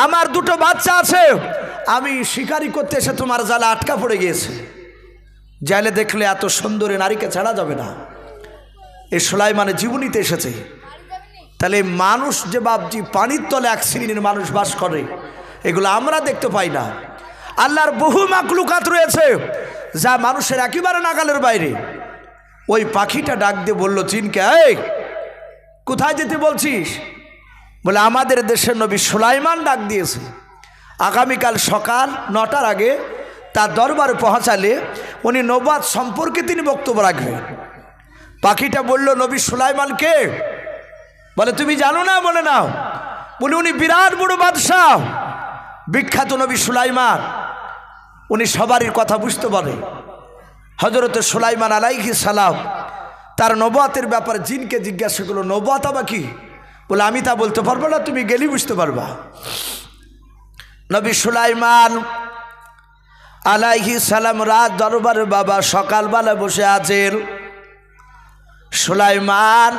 আমার দুটো বাচ্চা আছে, আমি শিকারি করতে এসে তোমার জালে আটকা পড়ে গিয়েছে। জালে দেখলে এত সুন্দরী নারীকে ছাড়া যাবে না। এই সুলাইমানের জীবনীতে এসেছে। তাহলে মানুষ যে বাপজি পানির তলে এক শ্রেণীর মানুষ বাস করে, এগুলো আমরা দেখতে পাই না। আল্লাহর বহু মাকলুকাত রয়েছে যা মানুষের একেবারে নাগালের বাইরে। ওই পাখিটা ডাক দিয়ে বলল জিনকে, এই কোথায় যেতে বলছিস? বলে আমাদের দেশের নবী সুলাইমান ডাক দিয়েছে, আগামীকাল সকাল 9টার আগে তার দরবারে পৌঁছালে উনি নবুয়ত সম্পর্কে তিনি বক্তব্য রাখবেন। পাখিটা বলল নবী সুলাইমান কে? বলে তুমি জানো না? বলে নাও। বলে উনি বিরাট বড় বাদশাহ, বিখ্যাত নবী সুলাইমান। উনি সবারই কথা বুঝতে পারে। হযরত সুলাইমান আলাইহিস সালাম তার নবুয়তের ব্যাপারে জিনকে জিজ্ঞাসা করলো, নবুয়ত আবার কি? বলে আমি তা বলতে পারবো না, তুমি গেলি বুঝতে পারবা। নবী সুলাইমান আলাইহিস সালাম রাত দরবারে বাবা সকালবেলা বসে আছেন। সুলাইমান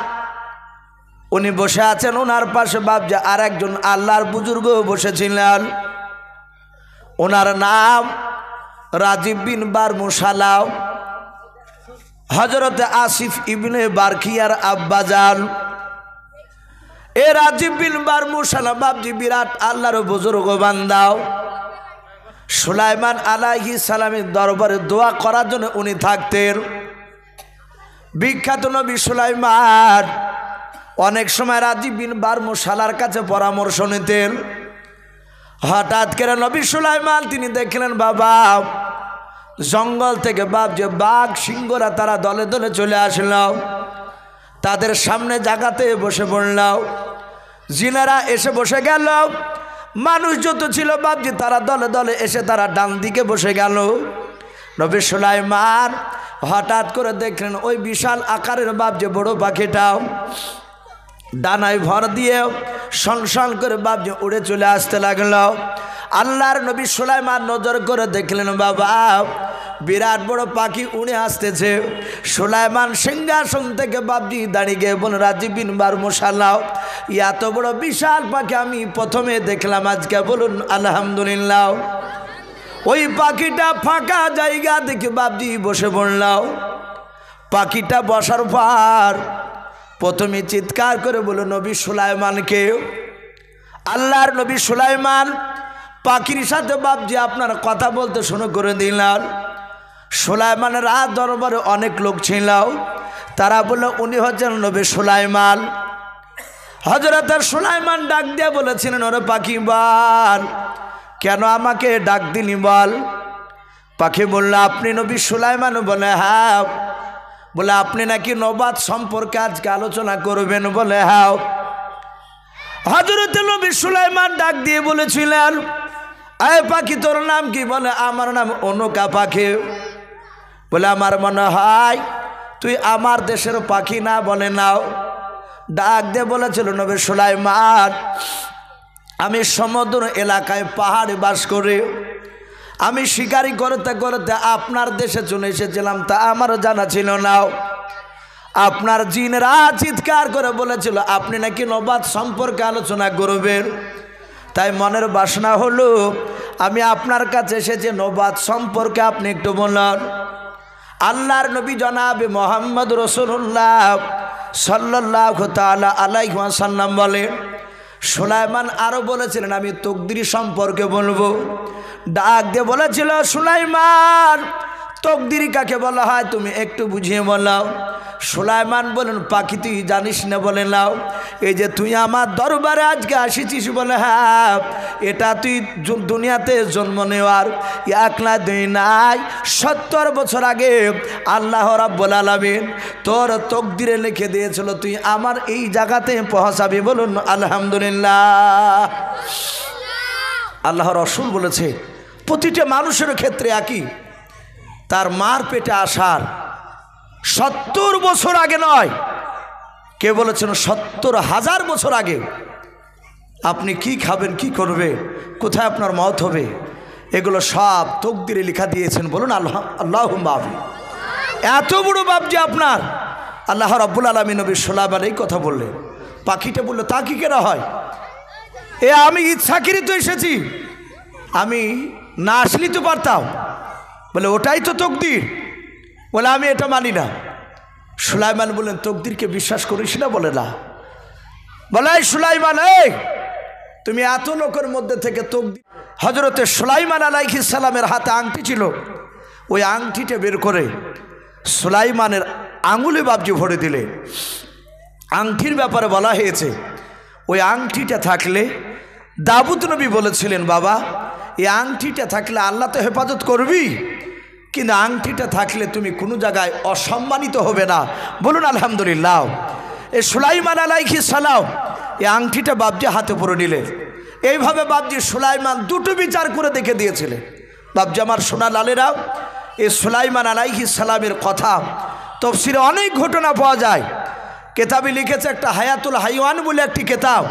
উনি বসে আছেন, ওনার পাশে বাপজা আর একজন আল্লাহর বুজুর্গ বসেছিলেন। ওনার নাম রাজীব বিন বারমুসালাম, হযরত আসিফ ইবনে বারকিয়ার আব্বাজান। এ রাজীব বিন বারমুসালাম বাপজি বিরাট আল্লাহর বুজুর্গ বান্দাও। সুলাইমান আলাইহিস সালামের দরবারে দোয়া করার জন্য উনি থাকতেন। বিখ্যাত নবী সুলাইমান অনেক সময় রাজীব বিন বারমুসালার কাছে পরামর্শ নিতেন। হঠাৎ করে নবী সুলাইমান তিনি দেখলেন বাবা জঙ্গল থেকে যে বাঘ সিংহরা তারা দলে দলে চলে আসল। তাদের সামনে জায়গাতে বসে পড়ল। জিনেরা এসে বসে গেল। মানুষ যত ছিল বাপজি তারা দলে দলে এসে তারা ডান দিকে বসে গেল। নবী সুলাইমান হঠাৎ করে দেখলেন ওই বিশাল আকারের বাপজি বড় পাখিটাও ডানায় ভর দিয়ে সনসন করে বাপজি উড়ে চলে আসতে লাগলো। আল্লাহর নবী সুলাইমান নজর করে দেখলেন বাবা বিরাট বড় পাখি উড়ে আসতেছে। সুলাইমান সিংহাসন থেকে বাপজি দাঁড়িয়ে গিয়ে বলেন, রাজীব বিন বারমুসালাম এত বড় বিশাল পাখি আমি প্রথমে দেখলাম আজকে, বলুন আলহামদুলিল্লাহ। ওই পাখিটা ফাঁকা জায়গা দেখে বাপজি বসে পড়ল। পাখিটা বসার পর প্রথমে চিৎকার করে বলল নবী সুলাইমানকে। আল্লাহর নবী সুলাইমান পাখির সাথে বাপজি আপনার কথা বলতে শুরু করে দিলেন। সুলাইমানের রাত দরবারে অনেক লোক ছিল। তারা বলল উনি হচ্ছেন নবী সুলাইমান। হযরত সুলাইমান ডাক দিয়ে বলেছিলেন, ওরে পাখি বল কেন আমাকে ডাক দিলি বল। পাখি বলল আপনি নবী সুলাইমান? বলে হ্যাঁ। বলে আপনি নাকি নবুয়ত সম্পর্কে আজকে আলোচনা করবেন? বলে হ্যাঁ। হযরত নবী সুলাইমান ডাক দিয়ে বলেছিলেন, এই পাখি তোর নাম কি? বলে আমার নাম অনুকা পাখি। বলে আমার মনে হয় তুই আমার দেশের পাখি না? বলে নাও। ডাক দিয়ে বলেছিল নবী সুলাইমান আমি সমুদ্র এলাকায় পাহাড়ে বাস করি, আমি শিকারি করতে করতে আপনার দেশে চলে এসেছিলাম, তা আমারও জানা ছিল না। আপনার জিনেরা চিৎকার করে বলেছিল আপনি নাকি নবুয়ত সম্পর্কে আলোচনা করবেন, তাই মনের বাসনা হলো আমি আপনার কাছে এসেছি, নবুয়ত সম্পর্কে আপনি একটু বলুন। আল্লাহর নবী জনাবে মুহাম্মদ রাসূলুল্লাহ সাল্লাল্লাহু তাআলা আলাইহি ওয়াসাল্লাম বলেন, সুলাইমান আরও বলেছিলেন আমি তকদির সম্পর্কে বলবো। ডাক দিয়ে বলেছিল সুলাইমান তকদির কাকে বলা হয় তুমি একটু বুঝিয়ে বলাও। সুলাইমান বলেন পাখি তুই জানিস না? বলে নাও। এই যে তুই আমার দরবারে আজকে আসিছিস, বলে হ্যাঁ, এটা তুই দুনিয়াতে জন্ম নেওয়ার 1 না 2 নাই 70 বছর আগে আল্লাহ রাব্বুল আলামিন তোর তকদিরে লিখে দিয়েছিল তুই আমার এই জায়গাতে পৌঁছাবি। বলুন আলহামদুলিল্লাহ। আল্লাহ রাসূল বলেছে প্রতিটা মানুষের ক্ষেত্রে একই, তার মার পেটে আসার 70 বছর আগে নয়, কে বলেছেন 70,000 বছর আগে আপনি কি খাবেন, কি করবে, কোথায় আপনার মওত হবে, এগুলো সব তকদিরে লেখা দিয়েছেন। বলুন আল্লাহুম্মা আমিন। এত বড় বাপ যে আপনার আল্লাহ রাব্বুল আলামিন নবী সুলাইমান এই কথা বললেন। পাখিটা বলল তা কি কেনা হয়? আমি ইচ্ছাকৃত এসেছি, আমি না আসলেই তো পারতাম। বলে ওটাই তো তকদির। বলে আমি এটা মানি না। সুলাইমান বলেন তকদিরকে বিশ্বাস করিস না? বলে না। বলে এই সুলাইমান, এই তুমি এত লোকের মধ্যে থেকে তকদির। হজরতে সুলাইমান আলাইহিস সালামের হাতে আংটি ছিল, ওই আংটিটা বের করে সুলাইমানের আঙুলে বাবজি ভরে দিলে। আংটির ব্যাপারে বলা হয়েছে ওই আংটিটা থাকলে, দাউদ নবী বলেছিলেন বাবা এই আংটিটা থাকলে আল্লাহ তো হেফাজত করবি, কিন্তু আংটিটা থাকলে তুমি কোনো জায়গায় অসম্মানিত হবে না। বলুন আলহামদুলিল্লাহ। এই সুলাইমান আলাইহিস সালাম এই আংটিটা বাবজি হাতে পরে নিলেন। এইভাবে বাবজি সুলাইমান দুটো বিচার করে দেখে দিয়েছিলেন। বাবজি আমার সোনা লালেরা, এই সুলাইমান আলাইহিস সালামের কথা তাফসীরে অনেক ঘটনা পাওয়া যায়। কেতাবে লিখেছে একটা হায়াতুল হাইওয়ান বলে একটি কেতাব,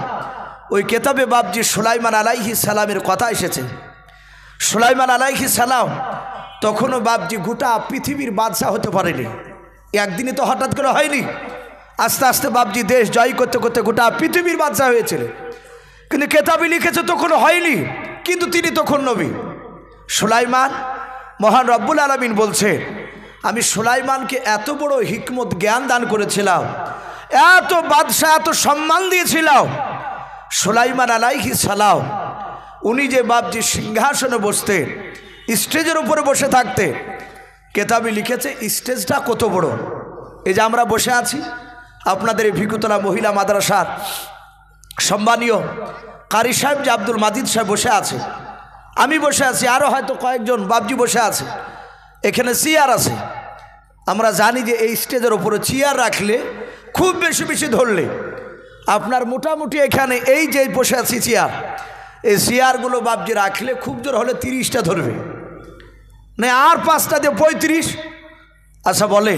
ওই কেতাবে বাবজি সুলাইমান আলাইহিস সালামের কথা এসেছে। সুলাইমান আলাইহিস সালাম তখনও বাবজি গোটা পৃথিবীর বাদশাহ হতে পারেনি। একদিনে তো হঠাৎ করে হয়নি, আস্তে আস্তে বাবজি দেশ জয় করতে করতে গোটা পৃথিবীর বাদশাহ হয়েছিল। কিন্তু কেতাবে লিখেছে তখন হয়নি, কিন্তু তিনি তখন নবী। সুলাইমান, মহান রব্বুল আলামিন বলছে আমি সুলাইমানকে এত বড় হিকমত জ্ঞান দান করেছিলাম, এত বাদশাহ এত সম্মান দিয়েছিলাম। সুলাইমান আলাইহিস সালাম উনি যে বাবজি সিংহাসনে বসতে, স্টেজের উপরে বসে থাকতে, কেতাবে লিখেছে স্টেজটা কত বড়। এই যে আমরা বসে আছি, আপনাদের এই ভিকুতলা মহিলা মাদ্রাসার সম্মানীয় কারি সাহেব যে আব্দুল মাজিদ সাহেব বসে আছে, আমি বসে আছি, আরও হয়তো কয়েকজন বাবজি বসে আছে। এখানে চেয়ার আছে। আমরা জানি যে এই স্টেজের ওপরে চেয়ার রাখলে খুব বেশি বেশি ধরলে আপনার মোটামুটি এখানে এই যে বসে আছি চেয়ার, এই চেয়ারগুলো বাবজি রাখলে খুব জোর হলে 30টা ধরবে না, আর 5টা দিয়ে 35। আচ্ছা বলে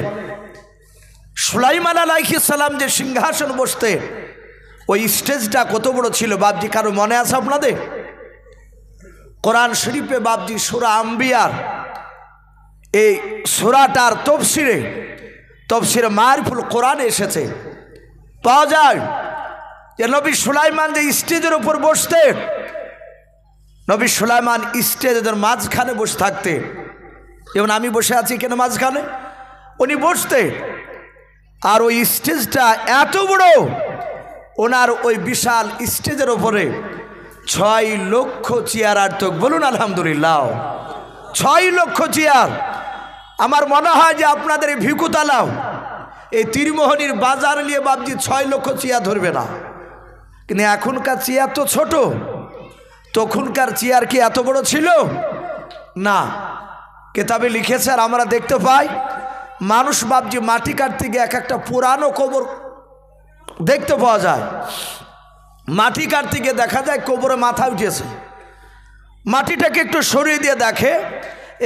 সুলাইমান আলাইহিস সালাম যে সিংহাসন বসতে ওই স্টেজটা কত বড় ছিল বাবজি কারো মনে আছে আপনাদের? কোরআন শরীফে বাবজি সূরা আম্বিয়ার এই সূরাটার তফসিরে মারিফুল কোরআন এসেছে, পাওয়া যায় যে নবী সুলাইমান যে স্টেজের উপর বসতেন, নবী সুলাইমান স্টেজের মাঝখানে বসে থাকতেন। যেমন আমি বসে আছি কেন মাঝখানে, উনি বসতেন। আর ওই স্টেজটা এত বড়, ওনার ওই বিশাল স্টেজের ওপরে 6 লক্ষ চেয়ার আর্থক। বলুন আলহামদুলিল্লাহ। 6 লক্ষ চেয়ার। আমার মনে হয় যে আপনাদের এই ভিকুতালাও এই তীরমোহনীর বাজার নিয়ে বাবজি 6 লক্ষ চেয়ার ধরবে না। কিন্তু এখনকার চেয়ার তো ছোট, তখনকার চেয়ার কি এত বড় ছিল না। কেতাবে লিখেছে আর আমরা দেখতে পাই মানুষ বাবজি মাটি কাটতে গিয়ে এক একটা পুরানো কবর দেখতে পাওয়া যায়। মাটি কাটতে গিয়ে দেখা যায় কবরে মাথা উঠেছে, মাটিটাকে একটু সরিয়ে দিয়ে দেখে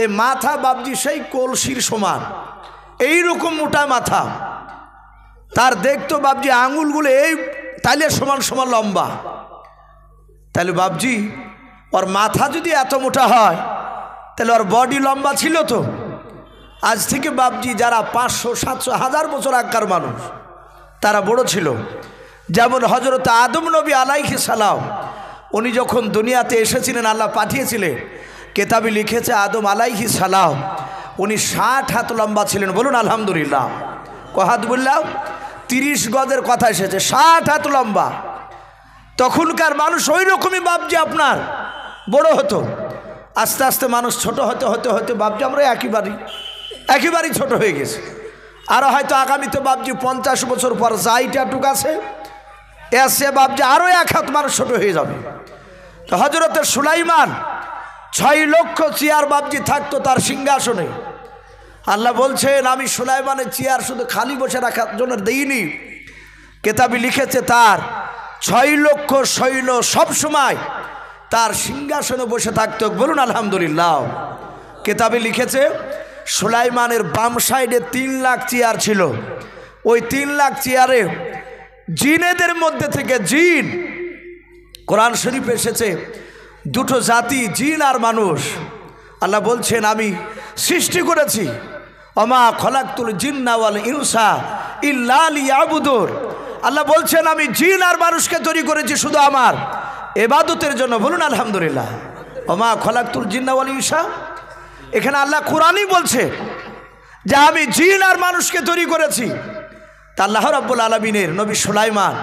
এই মাথা বাবজি সেই কলসির সমান, এইরকম মোটা মাথা। তার দেখতো বাবজি আঙুলগুলো এই তাইলে সমান সমান লম্বা। তাহলে বাবজি ওর মাথা যদি এত মোটা হয় তাহলে ওর বডি লম্বা ছিল তো। আজ থেকে বাবজি যারা 500, 700, 1000 বছর আগকার মানুষ তারা বড় ছিল। যেমন হজরত আদম নবী আলাইহিস সালাম উনি যখন দুনিয়াতে এসেছিলেন, আল্লাহ পাঠিয়েছিলেন, কেতাবে লিখেছে আদম আলাইহিস সালাম উনি 60 হাত লম্বা ছিলেন। বলুন আলহামদুলিল্লাহ। কহাত বললাম 30 গজের কথা এসেছে, 60 হাত লম্বা। তখনকার মানুষ ওই রকমই বাবজি আপনার বড় হতো। আস্তে আস্তে মানুষ ছোট হতে হতে হতে বাবজি আমরা একেবারেই ছোট হয়ে গেছে। আরও হয়তো আগামীতে বাবজি 50 বছর পর যাইটাটুক আছে এসে বাবজি আরও 1 হাত মানুষ ছোট হয়ে যাবে। তো হজরতের সুলাইমান 6 লক্ষ চেয়ার বাবজি থাকতো তার সিংহাসনে। আল্লাহ বলছেন আমি সুলাইমানের চেয়ার শুধু খালি বসে রাখার জন্য দেইনি, কেতাবে লিখেছে তার 6 লক্ষ সৈন্য সবসময় তার সিংহাসনে বসে থাকতো। বলুন আলহামদুলিল্লাহ। কেতাবে লিখেছে সুলাইমানের বাম সাইডে 3 লাখ চেয়ার ছিল। ওই 3 লাখ চেয়ারে জিনেদের মধ্যে থেকে জিন, কোরআন শরীফ এসেছে 2টো জাতি, জিন আর মানুষ। আল্লাহ বলছেন আমি সৃষ্টি করেছি ওমা খলাকতুল জিন্না ওয়াল ইনসা ইল্লা লিয়াবুদুন। আল্লাহ বলছেন আমি জিন আর মানুষকে তৈরি করেছি শুধু আমার ইবাদতের জন্য। বলুন আলহামদুলিল্লাহ। ওমা খলাকতুল জিন্না ওয়াল ইনসা, এখানে আল্লাহ কোরআনই বলছে যে আমি জিন আর মানুষকে তৈরি করেছি। তা আল্লাহ রাব্বুল আলামিনের নবী সুলাইমান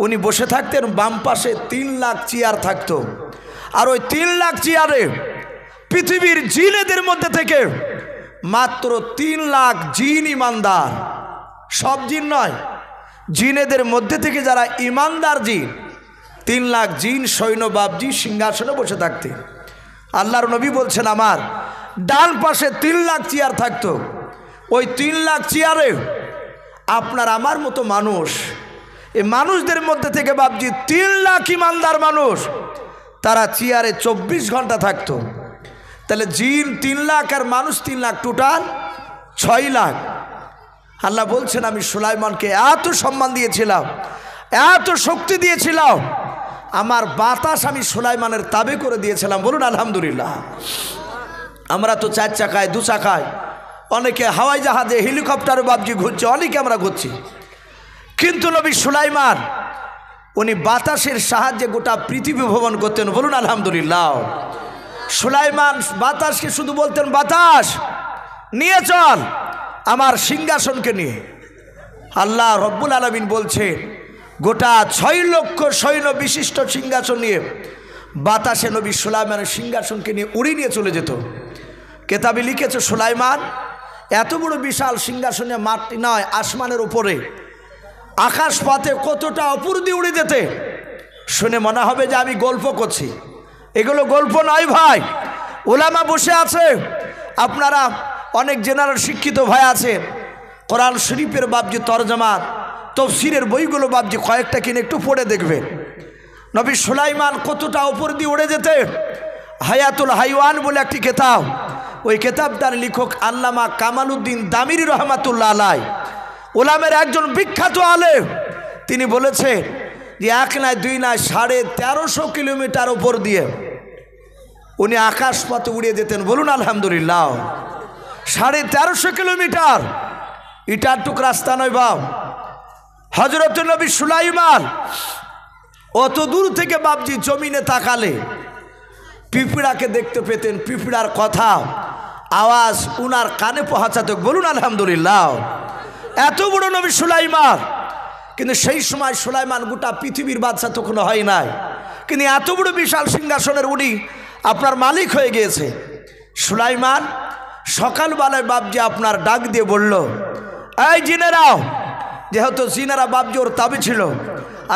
উনি বসে থাকতেন, বাম পাশে 3 লাখ চেয়ার থাকতো, আর ওই 3 লাখ চেয়ারে পৃথিবীর জিনেদের মধ্যে থেকে মাত্র 3 লাখ জিন ইমানদার, সব জিন নয়, জিনেদের মধ্যে থেকে যারা ইমানদার জিন, 3 লাখ জিন সৈন্য বাবজি সিংহাসনে বসে থাকতেন। আল্লাহর নবী বলছেন আমার ডান পাশে 3 লাখ চেয়ার থাকতো, ওই 3 লাখ চেয়ারে আপনার আমার মতো মানুষ, এই মানুষদের মধ্যে থেকে বাবজি 3 লাখ ইমানদার মানুষ, তারা চেয়ারে 24 ঘন্টা থাকতো। তাহলে জিন 3 লাখ আর মানুষ 3 লাখ, টোটাল 6 লাখ। আল্লাহ বলছেন আমি সুলাইমানকে এত সম্মান দিয়েছিলাম, এত শক্তি দিয়েছিলাম, আমার বাতাস আমি সুলাইমানের তাবে করে দিয়েছিলাম। বলুন আলহামদুলিল্লাহ। আমরা তো 4 চাকায় 2 চাকায়, অনেকে হাওয়াই জাহাজে হেলিকপ্টারে বাবজি ঘুরছে, অনেকে আমরা ঘুরছি, কিন্তু নবী সুলাইমান উনি বাতাসের সাহায্যে গোটা পৃথিবী ভ্রমণ করতেন। বলুন আলহামদুলিল্লাহ। সুলাইমান বাতাসকে শুধু বলতেন বাতাস নিয়ে চল আমার সিংহাসনকে নিয়ে। আল্লাহ রব্বুল আলামিন বলছে গোটা 6 লক্ষ সৈন্য বিশিষ্ট সিংহাসন নিয়ে বাতাসে নবী সুলাইমানের সিংহাসনকে নিয়ে উড়িয়ে নিয়ে চলে যেত। কেতাবে লিখেছে সুলাইমান এত বড় বিশাল সিংহাসনে মাটি নয়, আসমানের উপরে আকাশ পাতে কতটা উপর দিয়ে উড়ে যেতে, শুনে মনে হবে যে আমি গল্প করছি। এগুলো গল্প নয় ভাই, ওলামা বসে আছে, আপনারা অনেক জেনারেল শিক্ষিত ভাই আছে, কোরআন শরীফের বাবজি তরজমা তফসিরের বইগুলো বাবজি কয়েকটা কিনে একটু পড়ে দেখবেন। নবী সুলাইমান কতটা উপর দিয়ে উড়ে যেতে। হায়াতুল হাইওয়ান বলে একটি কেতাব, ওই কেতাবটার লেখক আল্লামা কামালউদ্দিন দামিরি রহমাতুল্লাহ আলাইহি, ওলামের একজন বিখ্যাত আলেম, তিনি বলেছে যে 1 নয় 2 নয় 1350 কিলোমিটার উপর দিয়ে উনি আকাশপথে উড়িয়ে যেতেন। বলুন আলহামদুলিল্লাহ। 1350 কিলোমিটার, ইটার টুক রাস্তা নয় বাপ। হযরত নবী সুলাইমান অত দূর থেকে বাবজি জমিনে তাকালে পিঁপড়াকে দেখতে পেতেন, পিঁপড়ার কথা আওয়াজ উনার কানে পৌঁছাতো। বলুন আলহামদুলিল্লাহ। এত বড় নবী সুলাইমান, কিন্তু সেই সময় সুলাইমান গোটা পৃথিবীর বাদশা তখন হয় নাই, কিন্তু এত বড় বিশাল সিংহাসনের উনি আপনার মালিক হয়ে গিয়েছে। সুলাইমান সকালবেলায় বাবজি আপনার ডাক দিয়ে বলল, এই জিনেরাও, যেহেতু জিনেরা বাবজি ওর তাবে ছিল।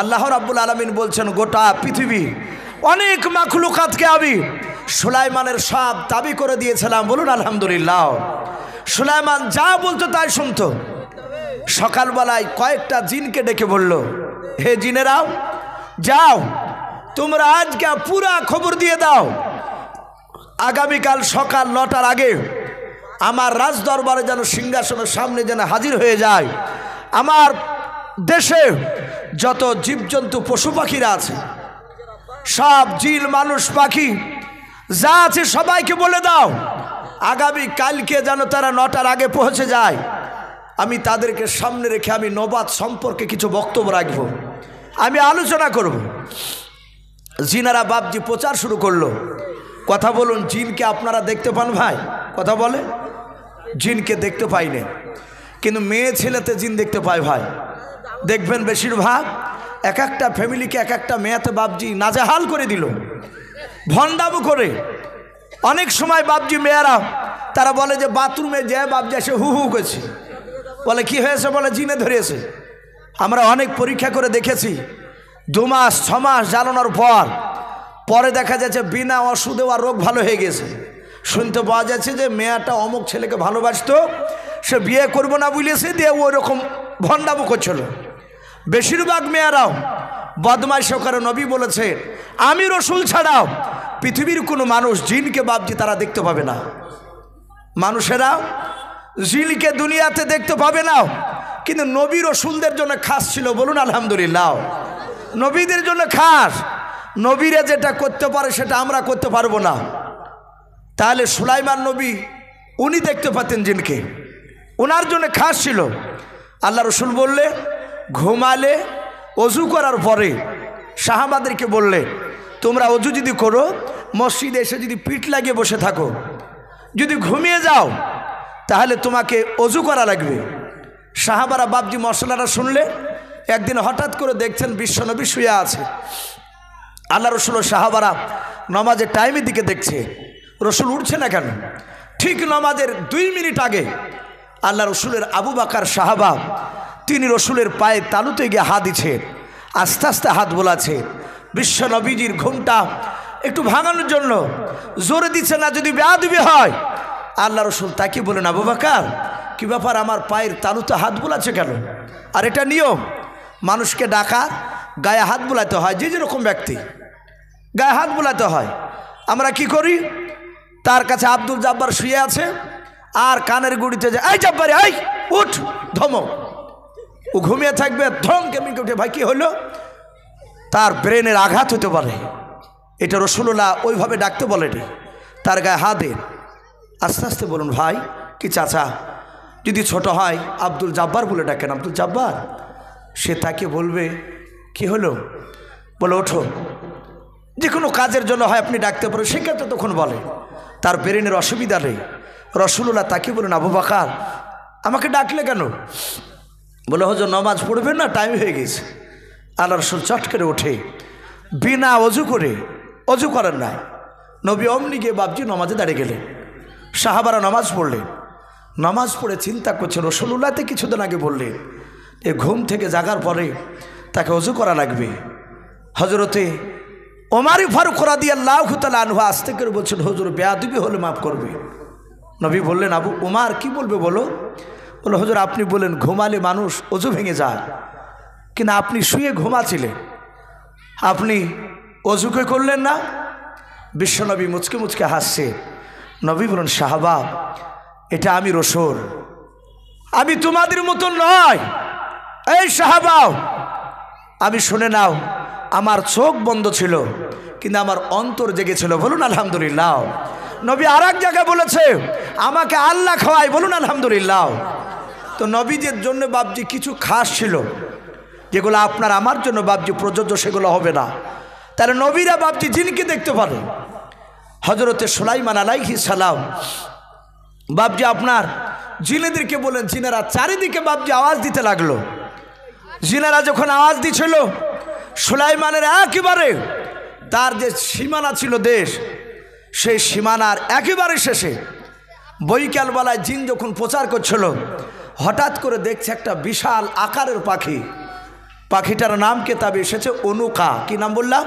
আল্লাহ রাব্বুল আলামিন বলছেন গোটা পৃথিবী অনেক মাখলুকাতকে আমি সুলাইমানের সব তাবি করে দিয়েছিলাম। বলুন আলহামদুলিল্লাহ। সুলাইমান যা বলতো তাই শুনতো। সকালবেলায় কয়েকটা জিনকে ডেকে বলল, হে জিনেরাও, যাও তোমরা আজকে পুরা খবর দিয়ে দাও, আগামীকাল সকাল 9টার আগে আমার রাজ দরবারে যেন সিংহাসনের সামনে যেন হাজির হয়ে যায়। আমার দেশে যত জীবজন্তু পশু পাখিরা আছে, সব জিন মানুষ পাখি যা আছে সবাইকে বলে দাও আগামী কালকে যেন তারা 9টার আগে পৌঁছে যায়। আমি তাদেরকে সামনে রেখে আমি নবাত সম্পর্কে কিছু বক্তব্য রাখব, আমি আলোচনা করব। জিনারা বাবজি প্রচার শুরু করলো। কথা বলুন, জিনকে আপনারা দেখতে পান ভাই? কথা বলে জিনকে দেখতে পাই না, কিন্তু মেয়ে ছেলেতে জিন দেখতে পায় ভাই। দেখবেন বেশিরভাগ এক একটা ফ্যামিলিকে এক একটা মেয়েতে বাবজি নাজেহাল করে দিল, ভণ্ডামো করে। অনেক সময় বাবজি মেয়েরা তারা বলে যে বাথরুমে যে বাবজি এসে হু হু করছে, বলে কি হয়েছে, বলে জিনে ধরেছে। আমরা অনেক পরীক্ষা করে দেখেছি, 2 মাস 6 মাস জ্বালানোর পরে দেখা যাচ্ছে বিনা ওষুধে আর রোগ ভালো হয়ে গেছে। শুনতে পাওয়া যাচ্ছে যে মেয়েটা অমুক ছেলেকে ভালোবাসতো, সে বিয়ে করবো না বলেছে, দিয়ে ওই রকম ভণ্ডামো করছিল। বেশিরভাগ মেয়েরাও বদমাইশ করে। নবী বলেছে আমি রসুল ছাড়াও পৃথিবীর কোনো মানুষ জিনকে বাবজি তারা দেখতে পাবে না। মানুষেরা জিনকে দুনিয়াতে দেখতে পাবে না, কিন্তু নবী রসুলদের জন্য খাস ছিল। বলুন আলহামদুলিল্লাহ। নবীদের জন্য খাস, নবীরা যেটা করতে পারে সেটা আমরা করতে পারবো না। তাহলে সুলাইমান নবী উনি দেখতে পাতেন জিনকে, ওনার জন্য খাস ছিল। আল্লাহ রসুল বললে ঘুমালে অজু করার পরে সাহাবাদেরকে বললে তোমরা অজু যদি করো, মসজিদে এসে যদি পিঠ লাগিয়ে বসে থাকো, যদি ঘুমিয়ে যাও, তাহলে তোমাকে অজু করা লাগবে। সাহাবারা বাবজি মশলাটা শুনলে একদিন হঠাৎ করে দেখছেন বিশ্বনবী শুয়ে আছে। আল্লাহ রসুল ও সাহাবারা নমাজের টাইমের দিকে দেখছে, রসুল উঠছে না কেন। ঠিক নমাজের 2 মিনিট আগে আল্লাহ রসুলের আবু বাকার সাহাবা, তিনি রসুলের পায়ে তালুতে গিয়ে হাত দিচ্ছে, আস্তে আস্তে হাত বোলাচ্ছে। বিশ্বনবীজির ঘুমটা একটু ভাঙানোর জন্য জোরে দিচ্ছে না, যদি বেয়াদবি হয়। আল্লাহ রসুল তাকে বলেন, আবু বাকার কী ব্যাপার, আমার পায়ের তালুতে হাত বোলাচ্ছে কেন? আর এটা নিয়ম, মানুষকে ডাকা গায়ে হাত বোলাতে হয়, যে যেরকম ব্যক্তি গায়ে হাত বোলাতে হয়। আমরা কি করি, তার কাছে আব্দুল জাব্বার শুয়ে আছে, আর কানের গুড়িতে যে এই জাব্বারে এই উঠ, ধমক। ও ঘুমিয়ে থাকবে, ধম কেমনি উঠে, ভাই কি হলো, তার ব্রেনের আঘাত হতে পারে। এটা রসুল্লাহ ওইভাবে ডাকতে বলেনি, তার গায়ে হাত দেন, আস্তে আস্তে বলুন, ভাই কি চাচা, যদি ছোট হয় আব্দুল জাব্বার বলে ডাকেন, আব্দুল জাব্বার। সে তাকে বলবে, কি হলো, বলে ওঠো। যে কোনো কাজের জন্য হয় আপনি ডাকতে পারেন, সেক্ষেত্রে তখন বলে, তার ব্রেনের অসুবিধা নেই। রসুল্লাহ তাকে বলেন, আবু বাকার আমাকে ডাকলে কেন? বলে হুজুর নামাজ পড়বেন না, টাইম হয়ে গেছে। আল্লাহ রসুল চট করে ওঠে, বিনা অজু করে, অজু করেন না, নবী অমনি গিয়ে বাবজি নামাজে দাঁড়িয়ে গেলেন। সাহাবারা নামাজ পড়লেন, নামাজ পড়ে চিন্তা করছে, রসুল্লাহতে কিছুদিন আগে বললেন যে ঘুম থেকে জাগার পরে তাকে অজু করা লাগবে। হজরতে ওমর ফারুক রাদিয়াল্লাহু তাআলা আনহু আস্তে করে বলছেন, হুজুর বেয়াদবি হলে মাফ করবে। নবী বললেন, আবু ওমর কি বলবে বলো? বলে হুজুর আপনি বলেন ঘুমালে মানুষ অজু ভেঙে যায়, কিন্তু আপনি শুয়ে ঘুমাচ্ছিলেন, আপনি অজুকে করলেন না? বিশ্বনবী মুচকে মুচকে হাসছে। নবী বলেন, সাহাবা এটা আমি রসুল, আমি তোমাদের মতন নয়। এই সাহাবা আমি শুনে নাও, আমার চোখ বন্ধ ছিল কিন্তু আমার অন্তর জেগেছিল, বলুন আলহামদুলিল্লাহ। নবী আর এক জায়গায় বলেছে, আমাকে আল্লাহ খাওয়ায়, বলুন আলহামদুলিল্লাহ। তো নবীদের জন্য বাবজি কিছু খাস ছিল, যেগুলো আপনার আমার জন্য বাবজি প্রযোজ্য সেগুলো হবে না। তাহলে নবীরা বাবজি জিনকে দেখতে পারে। হজরতে সুলাইমান আলাইহিস সালাম বাবজি আপনার জিনেদেরকে বলেন, জিনেরা চারিদিকে বাবজি আওয়াজ দিতে লাগলো। জিনেরা যখন আওয়াজ দিচ্ছিল, সুলাইমানের একেবারে তার যে সীমানা ছিল দেশ, সেই সীমানার একেবারে শেষে বৈকালবেলায় জিন যখন প্রচার করছিল, হঠাৎ করে দেখছে একটা বিশাল আকারের পাখি। পাখিটার নাম কেতাবে এসেছে অনুকা। কি নাম বললাম?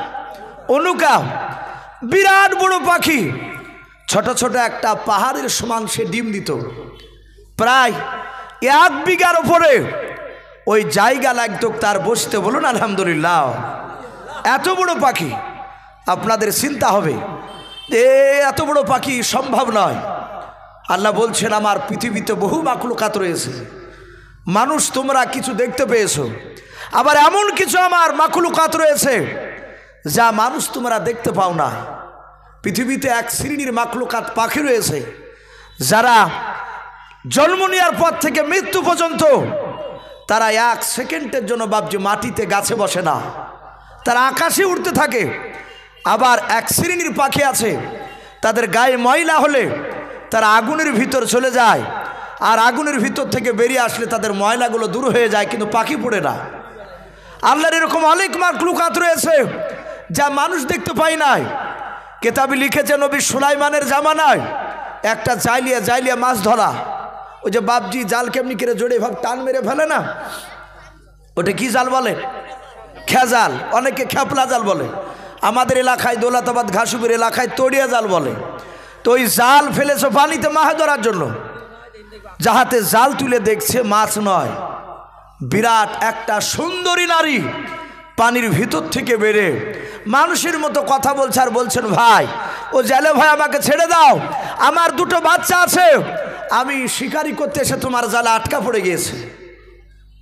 অনুকা। বিরাট বড় পাখি, ছোট ছোট একটা পাহাড়ের সমান সে ডিম দিত। প্রায় 1 বিঘার উপরে ওই জায়গা লাগতো তার বসতে, বলুন আলহামদুলিল্লাহ। এত বড় পাখি, আপনাদের চিন্তা হবে যে এত বড় পাখি সম্ভব নয়। আল্লাহ বলছেন, আমার পৃথিবীতে বহু মাখলুকাত রয়েছে, মানুষ তোমরা কিছু দেখতে পেয়েছো, আবার এমন কিছু আমার মাখলুকাত রয়েছে যা মানুষ তোমরা দেখতে পাও না। পৃথিবীতে এক শ্রেণীর মাখলুকাত পাখি রয়েছে, যারা জন্ম নেওয়ার পর থেকে মৃত্যু পর্যন্ত তারা 1 সেকেন্ডের জন্য বাবজি মাটিতে গাছে বসে না, তারা আকাশে উড়তে থাকে। আবার এক শ্রেণীর পাখি আছে, তাদের গায়ে ময়লা হলে তারা আগুনের ভিতর চলে যায়, আর আগুনের ভিতর থেকে বেরিয়ে আসলে তাদের ময়লাগুলো দূর হয়ে যায়, কিন্তু পাখি পড়ে না। আল্লাহর এরকম অনেক মাখলুকাত রয়েছে যা মানুষ দেখতে পায় নাই। কেতাবে লিখেছে, নবী সুলাইমানের জামানায় একটা জাইলিয়া মাছ ধরা, ওই যে বাবজি জাল কেমনি করে জোরে ভাব টান মেরে ফেলে না, ওটা কি জাল বলে? খেজাল, অনেকে খেপলা জাল বলে। আমাদের এলাকায় দৌলতাবাদ ঘাসুপুর এলাকায় তড়িয়া জাল বলে। তো ওই জাল ফেলেছে পানিতে মাছ ধরার জন্য, যাহাতে জাল তুলে দেখছে মাছ নয়, বিরাট একটা সুন্দরী নারী পানির ভিতর থেকে বেরে মানুষের মতো কথা বলছে, আর বলছেন, ভাই ও জালে ভাই আমাকে ছেড়ে দাও, আমার 2টো বাচ্চা আছে, আমি শিকারি করতে এসে তোমার জালে আটকা পড়ে গিয়েছে।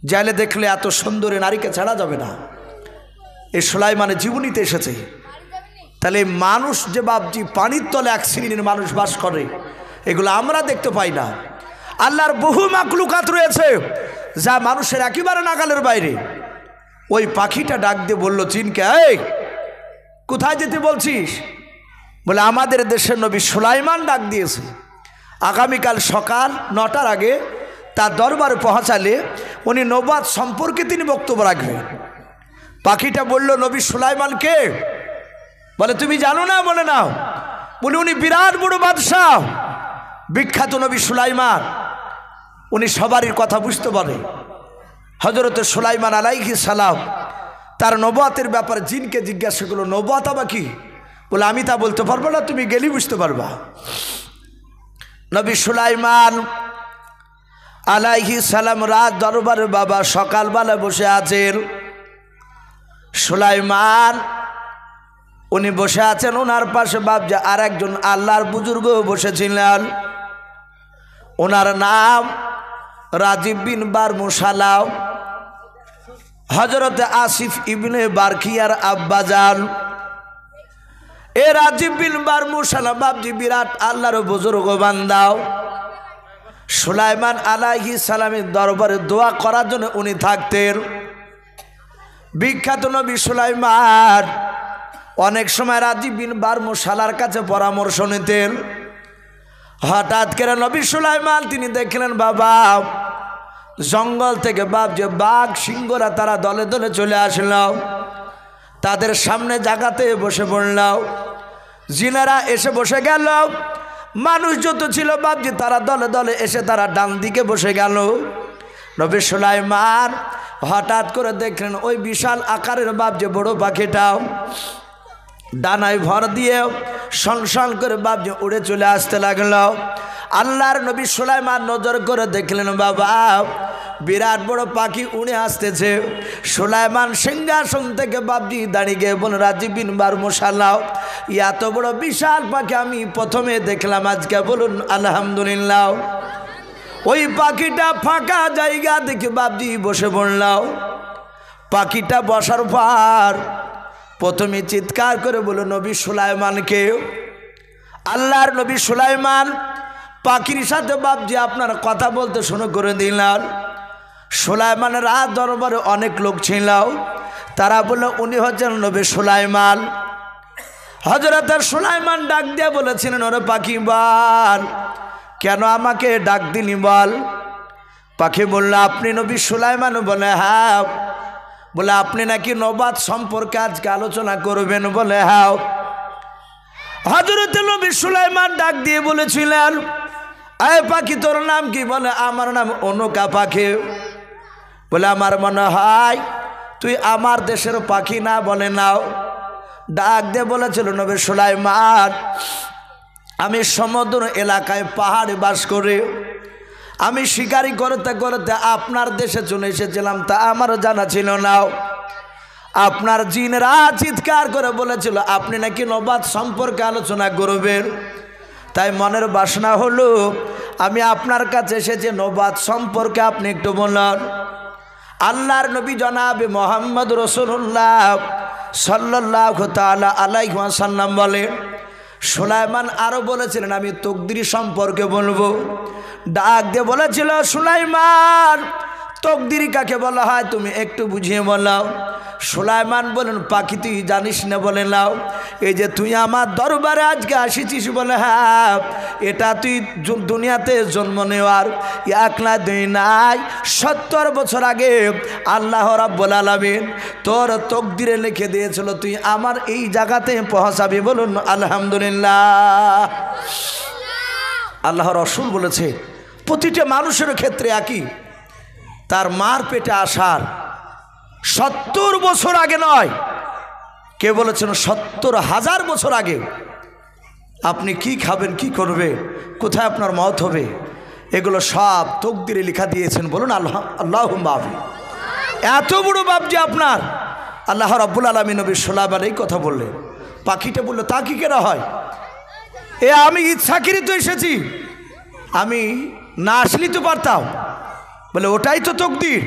জালে দেখলে এত সুন্দরী নারীকে ছাড়া যাবে না। এই সুলাইমানের জীবনীতে এসেছে। তাহলে মানুষ যে বাবজি পানির তলে এক শ্রেণীর মানুষ বাস করে, এগুলো আমরা দেখতে পাই না। আল্লাহর বহু মাখলুকাত রয়েছে যা মানুষের একেবারে নাগালের বাইরে। ওই পাখিটা ডাক দিয়ে বলল জিনকে, এই কোথায় যেতে বলছিস? বলে আমাদের দেশের নবী সুলাইমান ডাক দিয়েছে, আগামীকাল সকাল 9টার আগে তার দরবারে পৌঁছালে উনি নবুয়ত সম্পর্কে তিনি বক্তব্য রাখবেন। পাখিটা বলল, নবী সুলাইমান কে? বলে তুমি জানো না? বলে নাও। বলে উনি বিরাট বড় বাদশাহ, বিখ্যাত নবী সুলাইমান। উনি সবারই কথা বুঝতে পারে। হযরত সুলাইমান আলাইহিস সালাম তার নবুয়তের ব্যাপারে জিনকে জিজ্ঞাসা করলো, নবুয়ত আবার কি? বলে আমি তা বলতে পারবো না, তুমি গেলেই বুঝতে পারবা। নবী সুলাইমান আলাইহিস সালাম রাত দরবারে বাবা সকালবেলা বসে আছেন। সুলাইমান উনি বসে আছেন, ওনার পাশে বাপ যে আর একজন আল্লাহর বুজুর্গ বসেছিলেন, ওনার নাম রাজীব বিন বারমুশালাও, হযরতে আসিফ ইবনে বারকিয়ার আব্বাজান। এ রাজীব বিন বারমুশালা বাপজি বিরাট আল্লাহর বুজুর্গ বান্দাও। সুলাইমান আলাইহিস সালামের দরবারে দোয়া করার জন্য উনি থাকতেন। বিখ্যাত নবী সুলাইমান অনেক সময় রাজীব বিন বারমুশালার কাছে পরামর্শ নিতেন। হঠাৎ করে নবী সুলাইমান তিনি দেখলেন বাবা জঙ্গল থেকে বাপ যে বাঘ সিংহরা তারা দলে দলে চলে আসলাম, তাদের সামনে জায়গাতে বসে পড়লাম। জিনেরা এসে বসে গেল, মানুষ যত ছিল বাপজি তারা দলে দলে এসে তারা ডান দিকে বসে গেল। নবী সুলাইমান হঠাৎ করে দেখলেন ওই বিশাল আকারের বাপ যে বড় পাখিটাও ডানায় ভর দিয়ে সংসং করে বাপ যে উড়ে চলে আসতে লাগলো। আল্লাহর নবী সুলাইমান নজর করে দেখলেন বাবা বিরাট বড় পাখি উড়ে আসতেছে। সুলাইমান সিংহাসন থেকে বাপজি দাঁড়িয়ে গিয়ে বলে, রাজীব বিন বারমুশালাও এত বড় বিশাল পাখি আমি প্রথমে দেখলাম, আজকে বলুন আলহামদুলিল্লাহ। ওই পাখিটা ফাঁকা জায়গা দেখে বাপজি বসে পড়লাম। পাখিটা বসার পর প্রথমে চিৎকার করে বলো নবী সুলাইমানকে। আল্লাহর নবী সুলাইমান পাখির সাথে বাপজি আপনার কথা বলতে শুরু করে দিলেন। সুলাইমানের রাত দরবারে অনেক লোক ছিল, তারা বলল উনি হচ্ছেন নবী সুলাইমান। হযরত সুলাইমান ডাক দিয়ে বলেছিলেন, ওরে পাখি বল, কেন আমাকে ডাক দিলি বল? পাখি বলল, আপনি নবী সুলাইমান? বলে হ্যাঁ। বলে আপনি নাকি নবুয়ত সম্পর্কে আজকে আলোচনা করবেন? বলে হ্যাঁ। হযরত নবী সুলাইমান ডাক দিয়ে বলেছিলেন, এই পাখি তোর নাম কি? বলে আমার নাম অনুকা পাখি। বলে আমার মনে হয় তুই আমার দেশের পাখি না? বলে নাও। ডাক দিয়ে বলেছিল, নবী সুলাইমান আমি সমুদ্র এলাকায় পাহাড়ে বাস করি, আমি শিকারি করতে করতে আপনার দেশে চলে এসেছিলাম, তা আমারও জানা ছিল না। আপনার জিনেরা চিৎকার করে বলেছিল আপনি নাকি নবুয়ত সম্পর্কে আলোচনা করবেন, তাই মনের বাসনা হলো আমি আপনার কাছে এসেছি, নবুয়ত সম্পর্কে আপনি একটু বলুন। আল্লাহর নবী জনাবে মুহাম্মদ রাসূলুল্লাহ সাল্লাল্লাহু তাআলা আলাইহি ওয়াসাল্লাম বলে, সুলাইমান আরও বলেছিলেন আমি তকদির সম্পর্কে বলবো। ডাক দিয়ে বলেছিল, সুলাইমান তকদির কাকে বলা হয় তুমি একটু বুঝিয়ে বলাও। সুলাইমান বলেন, পাখি তুই জানিস না? বলে নাও। এই যে তুই আমার দরবারে আজকে আসিছিস, বলে হ্যাঁ, এটা তুই দুনিয়াতে জন্ম নেওয়ার এক না দুই নাই 70 বছর আগে আল্লাহ রাব্বুল আলামিন তোর তকদিরে লিখে দিয়েছিল তুই আমার এই জায়গাতে পৌঁছাবি। বলুন আলহামদুলিল্লাহ। আল্লাহ রাসূল বলেছে প্রতিটা মানুষের ক্ষেত্রে একই, তার মার পেটে আসার 70 বছর আগে নয়, কে বলেছেন 70,000 বছর আগে আপনি কি খাবেন, কি করবে, কোথায় আপনার মওত হবে, এগুলো সব তকদিরে লেখা দিয়েছেন। বলুন আল্লাহুম্মা আমিন। এত বড় বাপ যে আপনার আল্লাহ রাব্বুল আলামিন নবী সুলাইমান এই কথা বললেন। পাখিটা বলল, তা কি কেনা হয়? এ আমি ইচ্ছাকৃত এসেছি, আমি না আসলেই তো পারতাম। বলে ওটাই তো তকদির।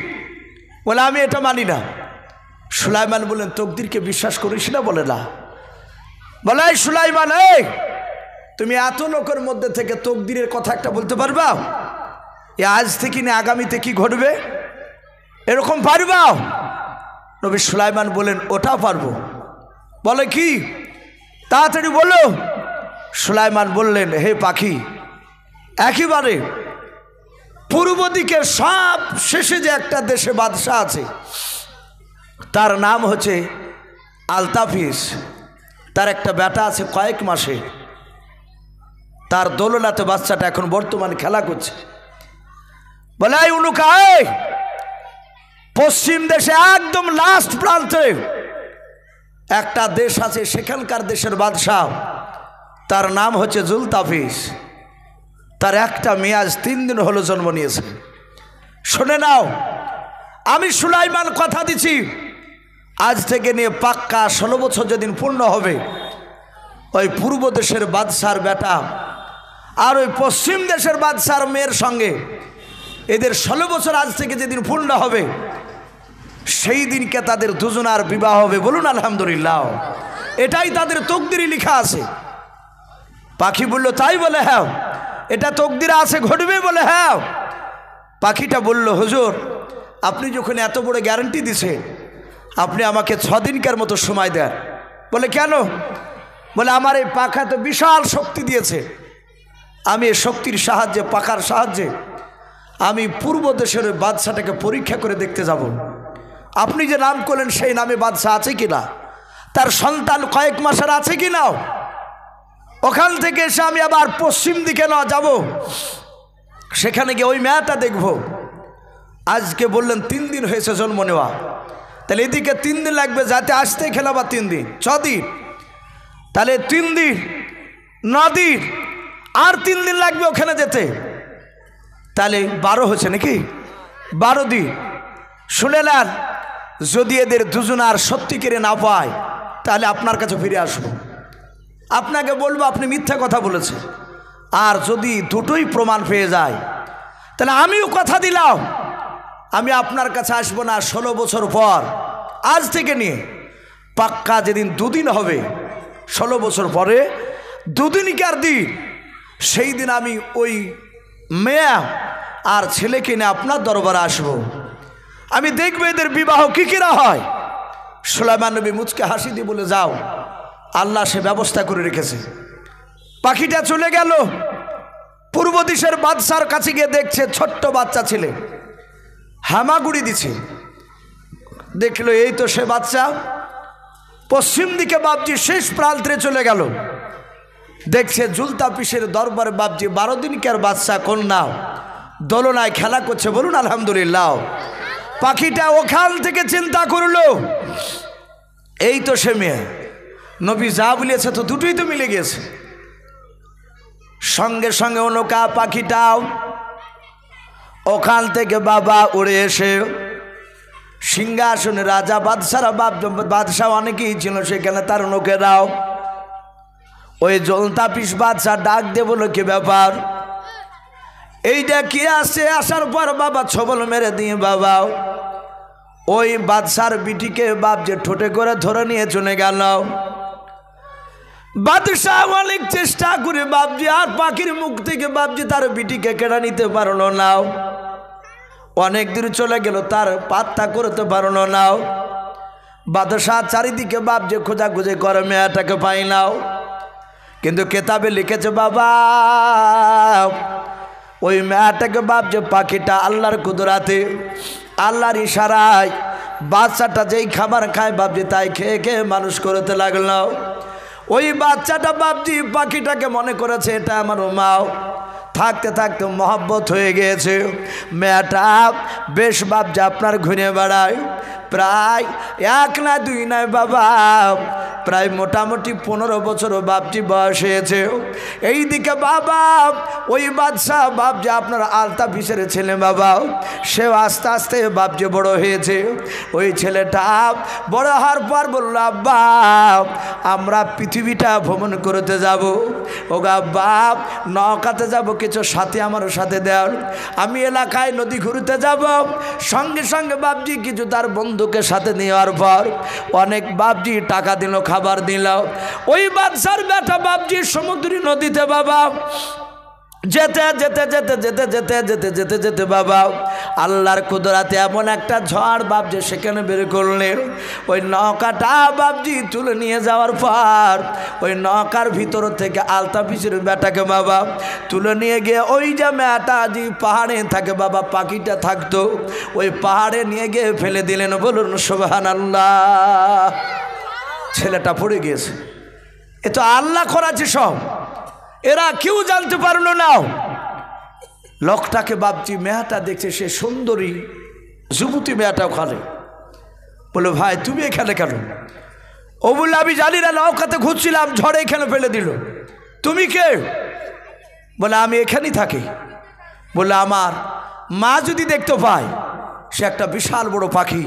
বলে আমি এটা মানি না। সুলাইমান বললেন, তকদিরকে বিশ্বাস করিস না? বলে না। বলে এই সুলাইমান, এই তুমি এত লোকের মধ্যে থেকে তকদিরের কথা একটা বলতে পারবা? এ আজ থেকে না আগামীতে কি ঘটবে এরকম পারবা? নবী সুলাইমান বলেন, ওটাও পারবো। বলে কি, তাড়াতাড়ি বলো। সুলাইমান বললেন, হে পাখি, একেবারে পূর্ব দিকে সব শেষে যে একটা দেশে বাদশাহ আছে, তার নাম হচ্ছে আলতাফিস। তার একটা বেটা আছে কয়েক মাসে, তার দোলনাতে বাচ্চাটা এখন বর্তমানে খেলা করছে। বলে, এই উনুকায়, পশ্চিম দেশে একদম লাস্ট প্রান্তে একটা দেশ আছে, সেখানকার দেশের বাদশাহ, তার নাম হচ্ছে জুলতাফিস। তার একটা মেয়ে আজ 3 দিন হলো জন্ম নিয়েছে। শুনে নাও, আমি সুলাইমান কথা দিচ্ছি, আজ থেকে নিয়ে পাক্কা 16 বছর যেদিন পূর্ণ হবে, ওই পূর্ব দেশের বাদশার বেটা আর ওই পশ্চিম দেশের বাদশার মেয়ের সঙ্গে এদের 16 বছর আজ থেকে যেদিন পূর্ণ হবে, সেই দিনকে তাদের দুজনার বিবাহ হবে। বলুন আলহামদুলিল্লাহ। এটাই তাদের তকদিরে লেখা আছে। পাখি বলল, তাই? বলে, হ্যাঁ, এটা তকদিরে আছে, ঘটবে। বলে, হ্যাঁ। পাখিটা বলল, হুজুর, আপনি যখন এত বড় গ্যারান্টি দিছেন, আপনি আমাকে 6 দিনকার মতো সময় দেন। বলে, কেন? বলে, আমার এই পাখা তো বিশাল শক্তি দিয়েছে, আমি এই শক্তির সাহায্যে, পাখার সাহায্যে আমি পূর্ব দেশের বাদশাটাকে পরীক্ষা করে দেখতে যাব, আপনি যে নাম করলেন সেই নামে বাদশা আছে কিনা, তার সন্তান কয়েক মাসের আছে কিনা। ওখান থেকে এসে আমি আবার পশ্চিম দিকে না যাব, সেখানে গিয়ে ওই মেয়েটা দেখব। আজকে বললেন 3 দিন হয়েছে জন্ম নেওয়া, তাহলে এদিকে 3 দিন লাগবে, যাতে আসতে খেলা বা 3 দিন, 6 দিন, তাহলে 3 দিন 9 দিন, আর 3 দিন লাগবে ওখানে যেতে, তাহলে 12 হচ্ছে নাকি, 12 দিন। শুনে নেন, যদি এদের দুজন আর সত্যি করে না পায়, তাহলে আপনার কাছে ফিরে আসবো, আপনাকে বলবো আপনি মিথ্যা কথা বলেছেন। আর যদি দুটোই প্রমাণ পেয়ে যায়, তাহলে আমিও কথা দিলাম, আমি আপনার কাছে আসবো না 16 বছর পর, আজ থেকে নিয়ে পাক্কা যেদিন 2 দিন হবে, 16 বছর পরে 2 দিনকার দিন, সেই দিন আমি ওই মেয়ে আর ছেলেকে নিয়ে আপনার দরবারে আসবো, আমি দেখবো এদের বিবাহ কি কিরা হয়। সুলাইমান নবী মুচকে হাসি দিয়ে বলে, যাও, আল্লাহ সে ব্যবস্থা করে রেখেছে। পাখিটা চলে গেল, পূর্ব দিশের বাদশার কাছে গিয়ে দেখছে ছোট্ট বাচ্চা ছেলে হামাগুড়ি দিছে। দেখলো এই তো সে বাচ্চা। পশ্চিম দিকে বাপজি শেষ প্রান্তে চলে গেল, দেখছে জুলতাফিসের দরবারে বাপজি 12 দিনকার বাচ্চা কন্যা দোলনায় খেলা করছে। বলুন আলহামদুলিল্লাহ। পাখিটা ওখান থেকে চিন্তা করলো, এই তো সে মেয়ে, নবী যা বলেছে তো দুটোই তো মিলে গেছে। সঙ্গে সঙ্গে ওনকা পাখিটাও ওখান থেকে বাবা উড়ে এসে সিংহাসনে, রাজা বাদশারা বাদশাহ অনেকেই ছিল সেখানে, তার লোকেরাও ওই জুলতাফিস বাদশাহ ডাক দিয়ে বলো, কি ব্যাপার, এইটা কি আসে? আসার পর বাবা ছবল মেরে দিয়ে বাবা ওই বাদশার বিটিকে বাপ যে ঠোঁটে করে ধরে নিয়ে চলে গেল। বাদশাহ অনেক চেষ্টা করে বাপজি আর পাখির মুখ থেকে বাপজি তার বিটিকে কেড়ে নিতে পারলো না, অনেক দূর চলে গেল, তার পাত্তা করতে পারলো না। বাদশাহ চারিদিকে বাপ যে খোঁজাখুঁজি করে, মেয়েটাকে পাই নাও। কিন্তু কেতাবে লিখেছে বাবা ওই মেয়েটাকে বাপ যে পাখিটা আল্লাহর কুদরাতে, আল্লাহর ইশারায় বাচ্চাটা যেই খাবার খায় বাপজি তাই খেয়ে খেয়ে মানুষ করতে লাগলো। ওই বাচ্চাটা বাপজি পাখিটাকে মনে করেছে এটা আমার মাও, থাকতে থাকতে মহব্বত হয়ে গিয়েছে। মেয়েটা বেশ বাপজি আপনার ঘুরে বেড়ায়, প্রায় 1 না 2 নয় বাবা, প্রায় মোটামুটি 15 বছর বাপজি বয়স হয়েছে। এইদিকে বাবা ওই বাদশাহ বাপজি আপনার আলতাফিসের ছেলে বাবা, সেও আস্তে আস্তে বাপজি বড় হয়েছে। ওই ছেলেটা বড় হওয়ার পর বলল, আব্বা আমরা পৃথিবীটা ভ্রমণ করতে যাব। ও আব্বা নৌকাতে যাব, কিছু সাথে আমার সাথে দেও, আমি এলাকায় নদী ঘুরতে যাব। সঙ্গে সঙ্গে বাপজি কিছু তার বন্ধুকে সাথে নেওয়ার পর অনেক বাপজি টাকা দিল, খাবার দিল। ওই বাদশার বেটা বাপজি সমুদ্রী নদীতে বাবা যেতে যেতে যেতে যেতে যেতে যেতে যেতে যেতে বাবা আল্লাহর কুদরাতে এমন একটা ঝড় বাবজি সেখানে বের করলেন। ওই নৌকাটা বাবজি তুলে নিয়ে যাওয়ার পর ওই নৌকার ভিতর থেকে আলতা পিসের বেটাকে বাবা তুলে নিয়ে গিয়ে ওই যে মেয়েটা যে পাহাড়ে থাকে বাবা পাখিটা থাকতো ওই পাহাড়ে নিয়ে গিয়ে ফেলে দিলেন। বলুন সুবহানাল্লাহ। ছেলেটা পড়ে গিয়েছে। এ তো আল্লাহ করাছে সব, এরা কেউ জানতে পারলো না। লোকটাকে বাপজি মেয়েটা দেখছে, সে সুন্দরী যুবতী মেয়েটা ওখানে। বলে ভাই তুমি এখানে কেন? ও বললে আমি জানি না, নৌকাতে ঘুরছিলাম, ঝড়ে এখানে ফেলে দিল। তুমি কে? বলে আমি এখানেই থাকি। বলে আমার মা যদি দেখতে পায়, সে একটা বিশাল বড় পাখি,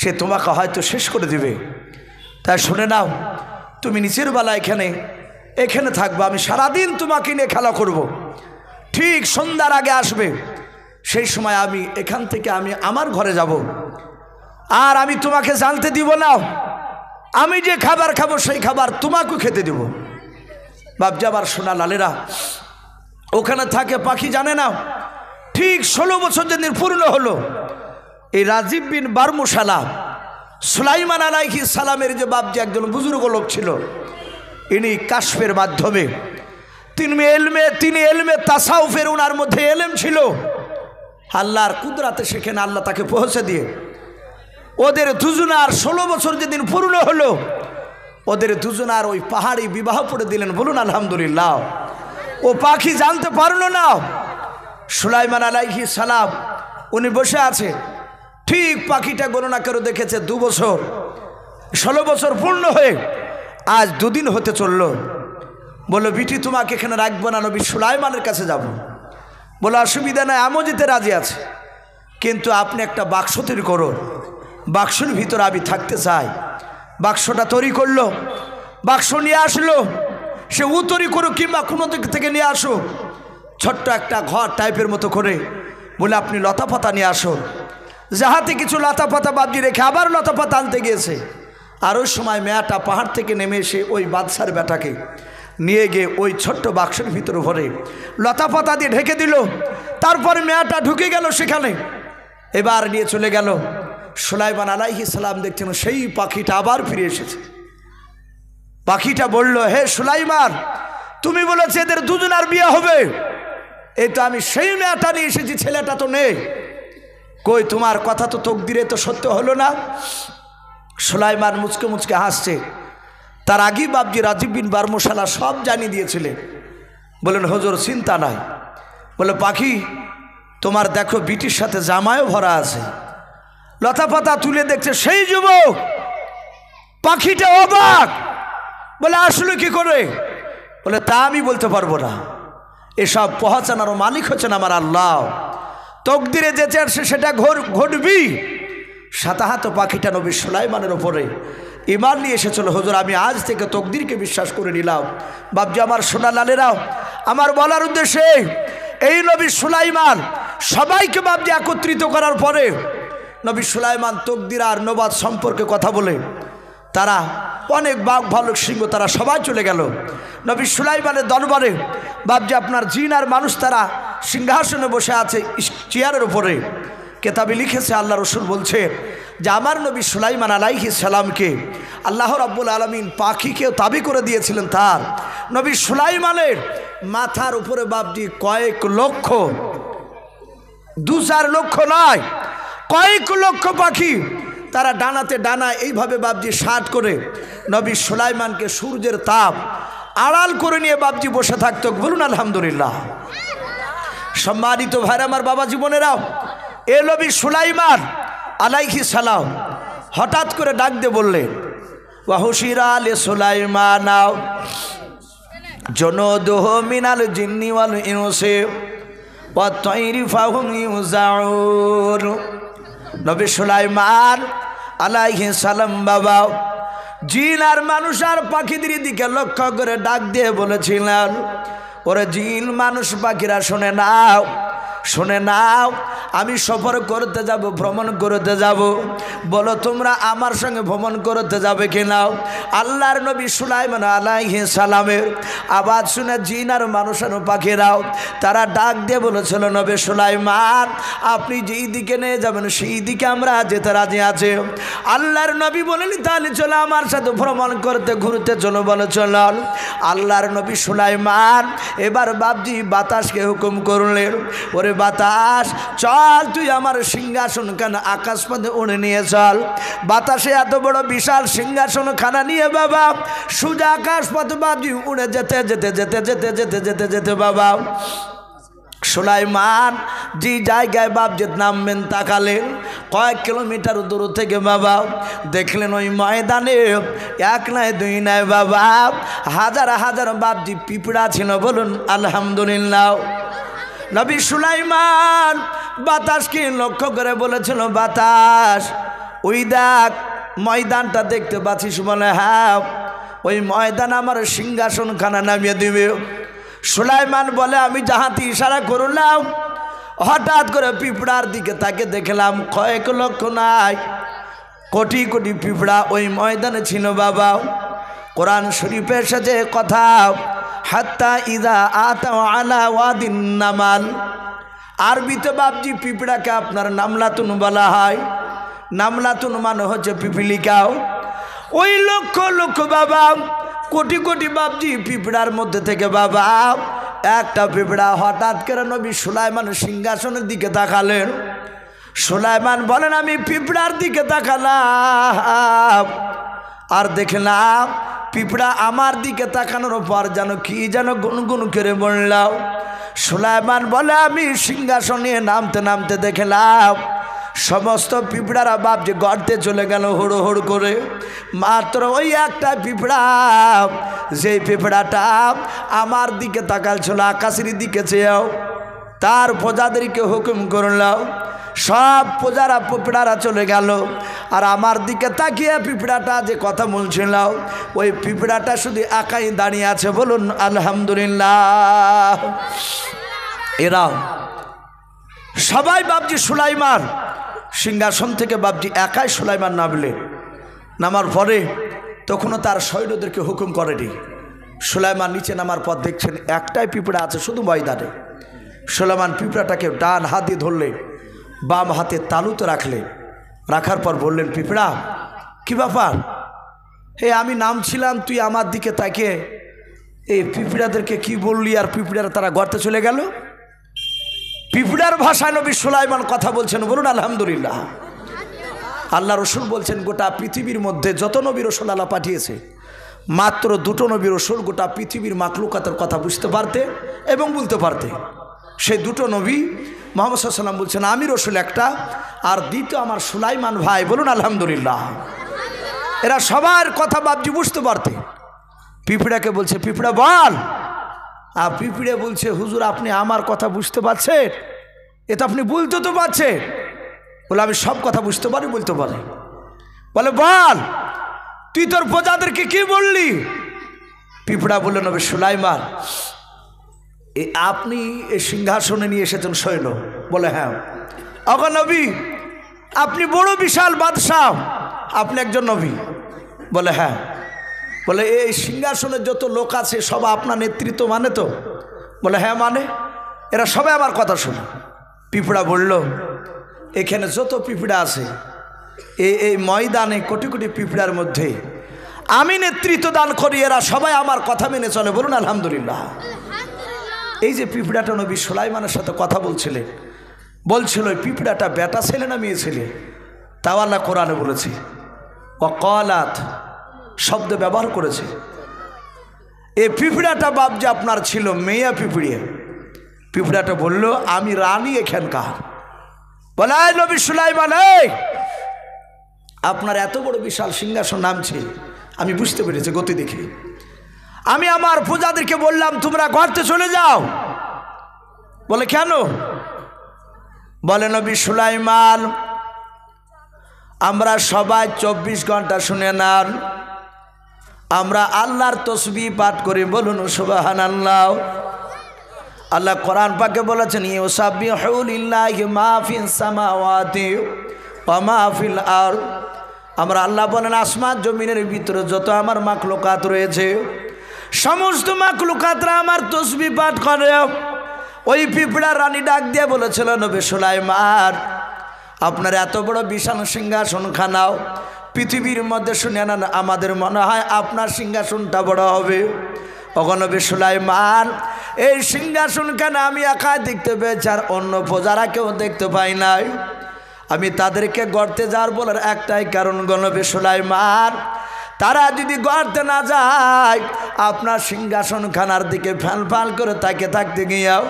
সে তোমাকে হয়তো শেষ করে দিবে। তাই শুনে নাও, তুমি নিচের বেলা এখানে থাকবে, আমি সারাদিন তোমাকে নিয়ে খেলা করব। ঠিক সন্ধ্যার আগে আসবে, সেই সময় আমি এখান থেকে আমার ঘরে যাব, আর আমি তোমাকে জানতে দিব না। আমি যে খাবার খাবো সেই খাবার তোমাকেও খেতে দিব। বাপজি আবার সোনা লালেরা ওখানে থাকে, পাখি জানে না। ঠিক 16 বছর যেদিন পূর্ণ হলো, এই রাজীব বিন বারমুশালা সুলাইমান আলাইহিস সালামের যে বাপজি একজন বুজুর্গ লোক ছিল, ইনি কাশফের মাধ্যমে তিনি এলমে তাসাউফের, ওনার মধ্যে এলেম ছিল। আল্লাহর কুদরাতে সেখানে আল্লাহ তাকে পৌঁছে দিয়ে ওদের দুজনার 16 বছর যেদিন পূর্ণ হলো, ওদের দুজনার ওই পাহাড়ি বিবাহ করে দিলেন। বলুন আলহামদুলিল্লাহ। ও পাখি জানতে পারলো না সুলাইমান আলাইহিস সালাম উনি বসে আছে। ঠিক পাখিটা গণনা করে দেখেছে 2 বছর, 16 বছর পূর্ণ হয়ে আজ 2 দিন হতে চলল। বললো বিটি তোমাকে এখানে রাখবো না, নবী সুলাইমানের কাছে যাব। বলে অসুবিধা নাই, আমিও যেতে রাজি আছে, কিন্তু আপনি একটা বাক্স তৈরি করুন, বাক্সের ভিতরে আমি থাকতে চাই। বাক্সটা তৈরি করলো, বাক্স নিয়ে আসলো। সে তৈরি করুক কিংবা কোনো দিক থেকে নিয়ে আসো, ছোট্ট একটা ঘর টাইপের মতো করে। বলে আপনি লতা পাতা নিয়ে আসো। যাহাতে কিছু লতা পাতা বাবজি রেখে আবার লতা পাতা আনতে গিয়েছে। আর ওই সময় মেয়েটা পাহাড় থেকে নেমে এসে ওই বাদশার বেটাকে নিয়ে গিয়ে ওই ছোট্ট বাক্সের ভিতরে ভরে লতা পাতা দিয়ে ঢেকে দিল। তারপরে মেয়েটা ঢুকে গেল সেখানে, এবার নিয়ে চলে গেল। সুলাইমান আলাইহিস সালাম দেখছেন সেই পাখিটা আবার ফিরে এসেছে। পাখিটা বলল, হে সুলাইমান, তুমি বলেছে এদের দুজনার বিয়ে হবে, এই তো আমি সেই মেয়েটা নিয়ে এসেছি, ছেলেটা তো নেই। কই তোমার কথা তো তকদিরে তো সত্য হলো না। সুলাইমান মুচকে মুচকে হাসছে। তার আগেই বাবজি রাজীব বিন বারমুশালা সব জানিয়ে দিয়েছিলেন। বলেন হুজুর চিন্তা নাই। বলে পাখি তোমার দেখো বিটির সাথে জামায়ও ভরা আছে। লতা পাতা তুলে দেখছে সেই যুবক। পাখিটা অবাক, বলে আসলে কি করে? বলে তা আমি বলতে পারবো না, এসব পহচানোর মালিক হচ্ছেন আমার আল্লাহ। তকদিরে যে চাচ্ছে সেটা ঘটবি। সাতাহাত পাখিটা নবী সুলাইমানের ওপরে ঈমান নিয়ে এসেছিল। হুজুর আমি আজ থেকে তকদিরকে বিশ্বাস করে নিলাম। বাবজি আমার সোনা লালেরাও, আমার বলার উদ্দেশ্যে এই নবী সুলাইমান সবাইকে বাবজি একত্রিত করার পরে নবী সুলাইমান তকদির আর নবাদ সম্পর্কে কথা বলে তারা অনেক বাঘ ভালুক সিংহ তারা সবাই চলে গেল নবী সুলাইমানের দরবারে। বাবজি আপনার জিন আর মানুষ তারা সিংহাসনে বসে আছে চেয়ারের উপরে। কেতাবে লিখেছে আল্লাহ রসুল বলছে যে আমার নবী সুলাইমান আলাইহিস সালামকে আল্লাহ রাব্বুল আলামিন পাখিকেও তাবি করে দিয়েছিলেন। তার নবী সুলাইমানের মাথার উপরে বাবজি কয়েক লক্ষ, 2-4 লক্ষ নয়, কয়েক লক্ষ পাখি তারা ডানাতে ডানা এইভাবে বাবজি শাট করে নবী সুলাইমানকে সূর্যের তাপ আড়াল করে নিয়ে বাবজি বসে থাকতো। বলুন আলহামদুলিল্লাহ। সম্মানিত ভাইরা আমার, বাবা জীবনেরাও, এ নবী সুলাইমান আলাইহিস সালাম হঠাৎ করে ডাক দিয়ে বললেন, ওয়াহুশিরা লি সুলাইমান জুনুদুহু মিনাল জিন্নি ওয়াল ইনসি ওয়াত তায়রি ফাহুম ইউজাউন। নবী সুলাইমান আলাইহিস সালাম বাবা জিন আর মানুষ আর পাখিদের দিকে লক্ষ্য করে ডাক দিয়ে বলেছিলেন, ওরে জিন মানুষ পাখিরা শুনে নাও, শুনে নাও, আমি সফর করতে যাব, ভ্রমণ করতে যাব, বলো তোমরা আমার সঙ্গে ভ্রমণ করতে যাবে কিনা? আল্লাহর নবী সুলাইমান আলাইহিস সালামের আওয়াজ শুনে জিন আর মানুষ আর পাখিরাও তারা ডাক দিয়ে বলেছিল, নবী সুলাইমান আপনি যেই দিকে নিয়ে যাবেন সেই দিকে আমরা যেতে রাজি আছি। আল্লাহর নবী বলেন তাহলে চলো আমার সাথে ভ্রমণ করতে, ঘুরতে চলো, বলো চলো। আল্লাহর নবী সুলাইমান এবার বাপজি বাতাসকে হুকুম করলেন, ওরে বাতাস চল তুই আমার সিংহাসন খানা আকাশ পথে উড়ে নিয়ে চল। বাতাসে এত বড় বিশাল সিংহাসন খানা নিয়ে বাবা সোজা আকাশ পথে বাপজি উড়ে যেতে যেতে যেতে যেতে যেতে যেতে যেতে বাবা সুলাইমান যে জায়গায় বাপজি নামবেন তাকালেন কয়েক কিলোমিটার দূর থেকে বাবা দেখলেন ওই ময়দানে এক নয় দুই নয় বাবা হাজার হাজার বাপজি পিঁপড়া ছিল। বলুন আলহামদুলিল্লাহ। নবী সুলাইমান বাতাসকে লক্ষ্য করে বলেছিল, বাতাস ওই দেখ ময়দানটা দেখতে পাচ্ছিস? বলে হ্যাঁ, ওই ময়দান আমার সিংহাসন খানা নামিয়ে দিবে। সুলাইমান বলে আমি যাহাতে ইশারা করলাম হঠাৎ করে পিঁপড়ার দিকে তাকে দেখলাম কয়েক লক্ষ নাই কোটি কোটি পিঁপড়া ওই ময়দানে ছিল বাবা। কোরআন শরীফে এসেছে কথা, হাত্তা ইদা আতা আলা ওয়াদিন নামাল। আরবিতে বাপজি পিঁপড়াকে আপনার নামলাতুন বলা হয়। নামলাতুন মানে হচ্ছে পিপিলিকাও। ওই লক্ষ লক্ষ বাবা কোটি কোটি বাপজি পিঁপড়ার মধ্যে থেকে বাবা একটা পিঁপড়া হঠাৎ করে নবী সুলাইমান সিংহাসনের দিকে তাকালেন। সুলাইমান বলেন আমি পিঁপড়ার দিকে তাকালাম আর দেখলাম পিঁপড়া আমার দিকে তাকানোর পর যেন কি যেন গুনগুন করে বললাম। সুলাইমান বলে আমি সিংহাসন নিয়ে নামতে নামতে দেখলাম সমস্ত পিঁপড়ারা বাপজি গর্তে চলে গেল হুড়ো হুড়ো করে। মাত্র ওই একটা পিঁপড়া, যেই পিঁপড়াটা আমার দিকে তাকাল ছিল আকাশের দিকে চেয়েও, তার প্রজাদেরকে হুকুম করলাম সব প্রজারা পিঁপড়ারা চলে গেল আর আমার দিকে তাকিয়ে পিঁপড়াটা যে কথা বলছিল ওই পিঁপড়াটা শুধু একাই দাঁড়িয়ে আছে। বলুন আলহামদুলিল্লাহ। এরা সবাই বাপজি সুলাইমান সিংহাসন থেকে বাপজি একাই সুলাইমান নামলে। নামার পরে তখনও তার সৈন্যদেরকে হুকুম করেনি। সুলাইমান নিচে নামার পর দেখছেন একটাই পিঁপড়া আছে শুধু ময়দানে। সুলাইমান পিঁপড়াটাকে ডান হাত দিয়ে ধরলেন, বাম হাতে তালুতে রাখলেন। রাখার পর বললেন, পিঁপড়া কি ব্যাপার? হে আমি নামছিলাম তুই আমার দিকে তাকিয়ে এই পিঁপড়াদেরকে কি বললি আর পিঁপড়ারা তারা গর্তে চলে গেল? পিঁপড়ার ভাষায় নবী সুলাইমান কথা বলছেন। বলুন আলহামদুলিল্লাহ। আল্লাহ রসুল বলছেন গোটা পৃথিবীর মধ্যে যত নবী রসুল আল্লাহ পাঠিয়েছে মাত্র দুটো নবী রসুল গোটা পৃথিবীর মাকলুকাতের কথা বুঝতে পারতে এবং বলতে পারতে। সেই দুটো নবী মুহাম্মদ সাল্লাল্লাহু আলাইহি ওয়াসাল্লাম বলছেন আমি রসুল একটা, আর দ্বিতীয় আমার সুলাইমান ভাই। বলুন আলহামদুলিল্লাহ। এরা সবার কথা বাপজি বুঝতে পারতে। পিঁপড়াকে বলছে, পিঁপড়া বল। আর পিঁপড়ে বলছে, হুজুর আপনি আমার কথা বুঝতে পারছেন? এটা আপনি বলতে তো পারছেন। বলে আমি সব কথা বুঝতে পারি, বলতে পারি। বলে বল তুই তোর প্রজাদেরকে কি বললি? পিঁপড়া বললেন, নবী সুলাইমান আপনি এই সিংহাসনে নিয়ে এসেছেন সৈন্য? বলে হ্যাঁ। অগো নবী আপনি বড় বিশাল বাদশাহ, আপনি একজন নবী? বলে হ্যাঁ। বলে এই সিংহাসনের যত লোক আছে সব আপনার নেতৃত্ব মানে তো? বলে হ্যাঁ মানে। এরা সবাই আমার কথা শোনে। পিঁপড়া বলল, এখানে যত পিঁপড়া আছে এই ময়দানে কোটি কোটি পিঁপড়ার মধ্যে আমি নেতৃত্ব দান করি, এরা সবাই আমার কথা মেনে চলে। বলুন আলহামদুলিল্লাহ। এই যে পিঁপড়াটা নবী সুলাইমানের সাথে কথা বলছিল ওই পিঁপড়াটা বেটা ছেলে না মেয়ে ছেলে? তাও আল্লাহ কোরআনে বলেছে ওয়াকালাত শব্দ ব্যবহার করেছে। এই পিঁপড়াটা বাপজি আপনার ছিল মেয়ে পিঁপড়ে। পিঁপড়াটা বলল আমি রানী এখানকার। বলে নবী সুলাইমান আপনার এত বড় বিশাল সিংহাসন নামছে আমি বুঝতে পেরেছি গতি দেখে। আমি আমার প্রজাদেরকে বললাম তোমরা গর্তে চলে যাও। বলে কেন? বলে নবী সুলাইমান আমরা সবাই 24 ঘন্টা শুনে নেন, আমরা আল্লাহর তসবিহ পাঠ করি। বলুন সুবহানাল্লাহ। আল্লাহ কোরআন পাকে বলেছেন ইউসাব্বিহু লিল্লাহি মা ফিস সামাওয়াতি ওয়া মা ফিল আরদ। আমরা আল্লাহ বলেন আসমান জমিনের ভিতরে যত আমার মাখলুকাত রয়েছে সমস্ত মাখলুকাতরা আমার তাসবিহ পাঠ করে। ওই পিঁপড়া রানী ডাক দিয়ে বলেছিল নবী সুলাইমান আপনার এত বড় বিশাল সিংহাসনখানাও পৃথিবীর মধ্যে শুনে না, আমাদের মনে হয় আপনার সিংহাসনটা বড় হবে। ওগো নবী সুলাইমান এই সিংহাসনখানা আমি একাই দেখতে পেয়েছি, আর অন্য প্রজারা কেউ দেখতে পাই নাই। আমি তাদেরকে গর্তে যাওয়ার বলার একটাই কারণ গো নবী সুলাইমান, তারা যদি গর্তে না যায় আপনার সিংহাসনখানার দিকে ফ্যাল ফ্যাল করে তাকে থাকতে গিয়েও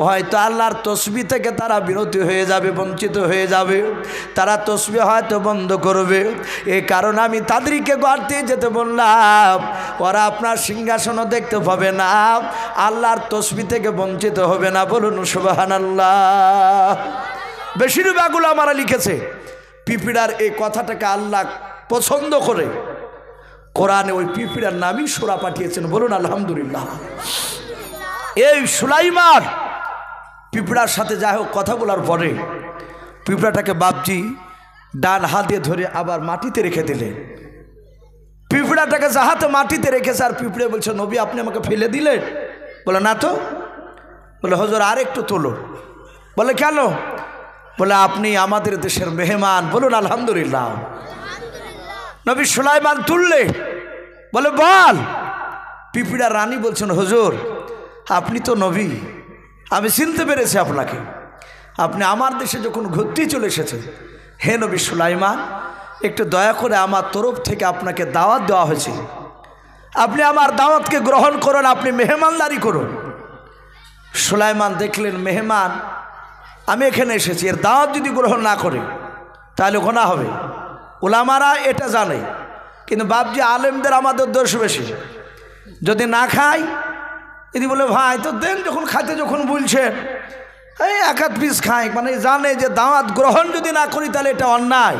হয়তো আল্লাহর তসবিহ থেকে তারা বিরতি হয়ে যাবে, বঞ্চিত হয়ে যাবে, তারা তসবিহ হয়তো বন্ধ করবে। এই কারণে আমি তাদেরকে গর্তে যেতে বললাম, ওরা আপনার সিংহাসনও দেখতে পাবে না, আল্লাহর তসবিহ থেকে বঞ্চিত হবে না। বলুন সুবহানাল্লাহ। বেশিরভাগ উলামারা লিখেছে পিঁপড়ার এই কথাটাকে আল্লাহ পছন্দ করে কোরআনে ওই পিঁপড়ার নামই সূরা পাঠিয়েছেন। বলুন আলহামদুলিল্লাহ। এই সুলাইমান পিঁপড়ার সাথে যাই হোক কথা বলার পরে পিঁপড়াটাকে বাপজি ডান হাতে ধরে আবার মাটিতে রেখে দিলেন। পিঁপড়াটাকে যাহাতে মাটিতে রেখেছে, আর পিঁপড়ে বলছে নবী আপনি আমাকে ফেলে দিলেন? বলে না তো। বলে হুজুর আর একটু তোলো। বলে কেন? বলে আপনি আমাদের দেশের মেহমান। বলুন আলহামদুলিল্লাহ। নবী সুলাইমান তুললে, বলে বল। পিঁপড়া রানী বলছেন হুজুর আপনি তো নবী, আমি চিনতে পেরেছি আপনাকে, আপনি আমার দেশে যখন ঘুরতে চলে এসেছেন, হে নবী সুলাইমান একটু দয়া করে আমার তরফ থেকে আপনাকে দাওয়াত দেওয়া হয়েছে, আপনি আমার দাওয়াতকে গ্রহণ করুন, আপনি মেহমানদারি করুন। সুলাইমান দেখলেন মেহমান আমি এখানে এসেছি, এর দাওয়াত যদি গ্রহণ না করে তাহলে গুনাহ হবে। উলামারা এটা জানে, কিন্তু বাপজি আলেমদের আমাদের দোষ বেশি। যদি না খাই যদি বলে ভাই তো দেন, যখন খাইতে যখন বলছেন এই এক আধ পিস খাই, মানে জানে যে দাওয়াত গ্রহণ যদি না করি তাহলে এটা অন্যায়।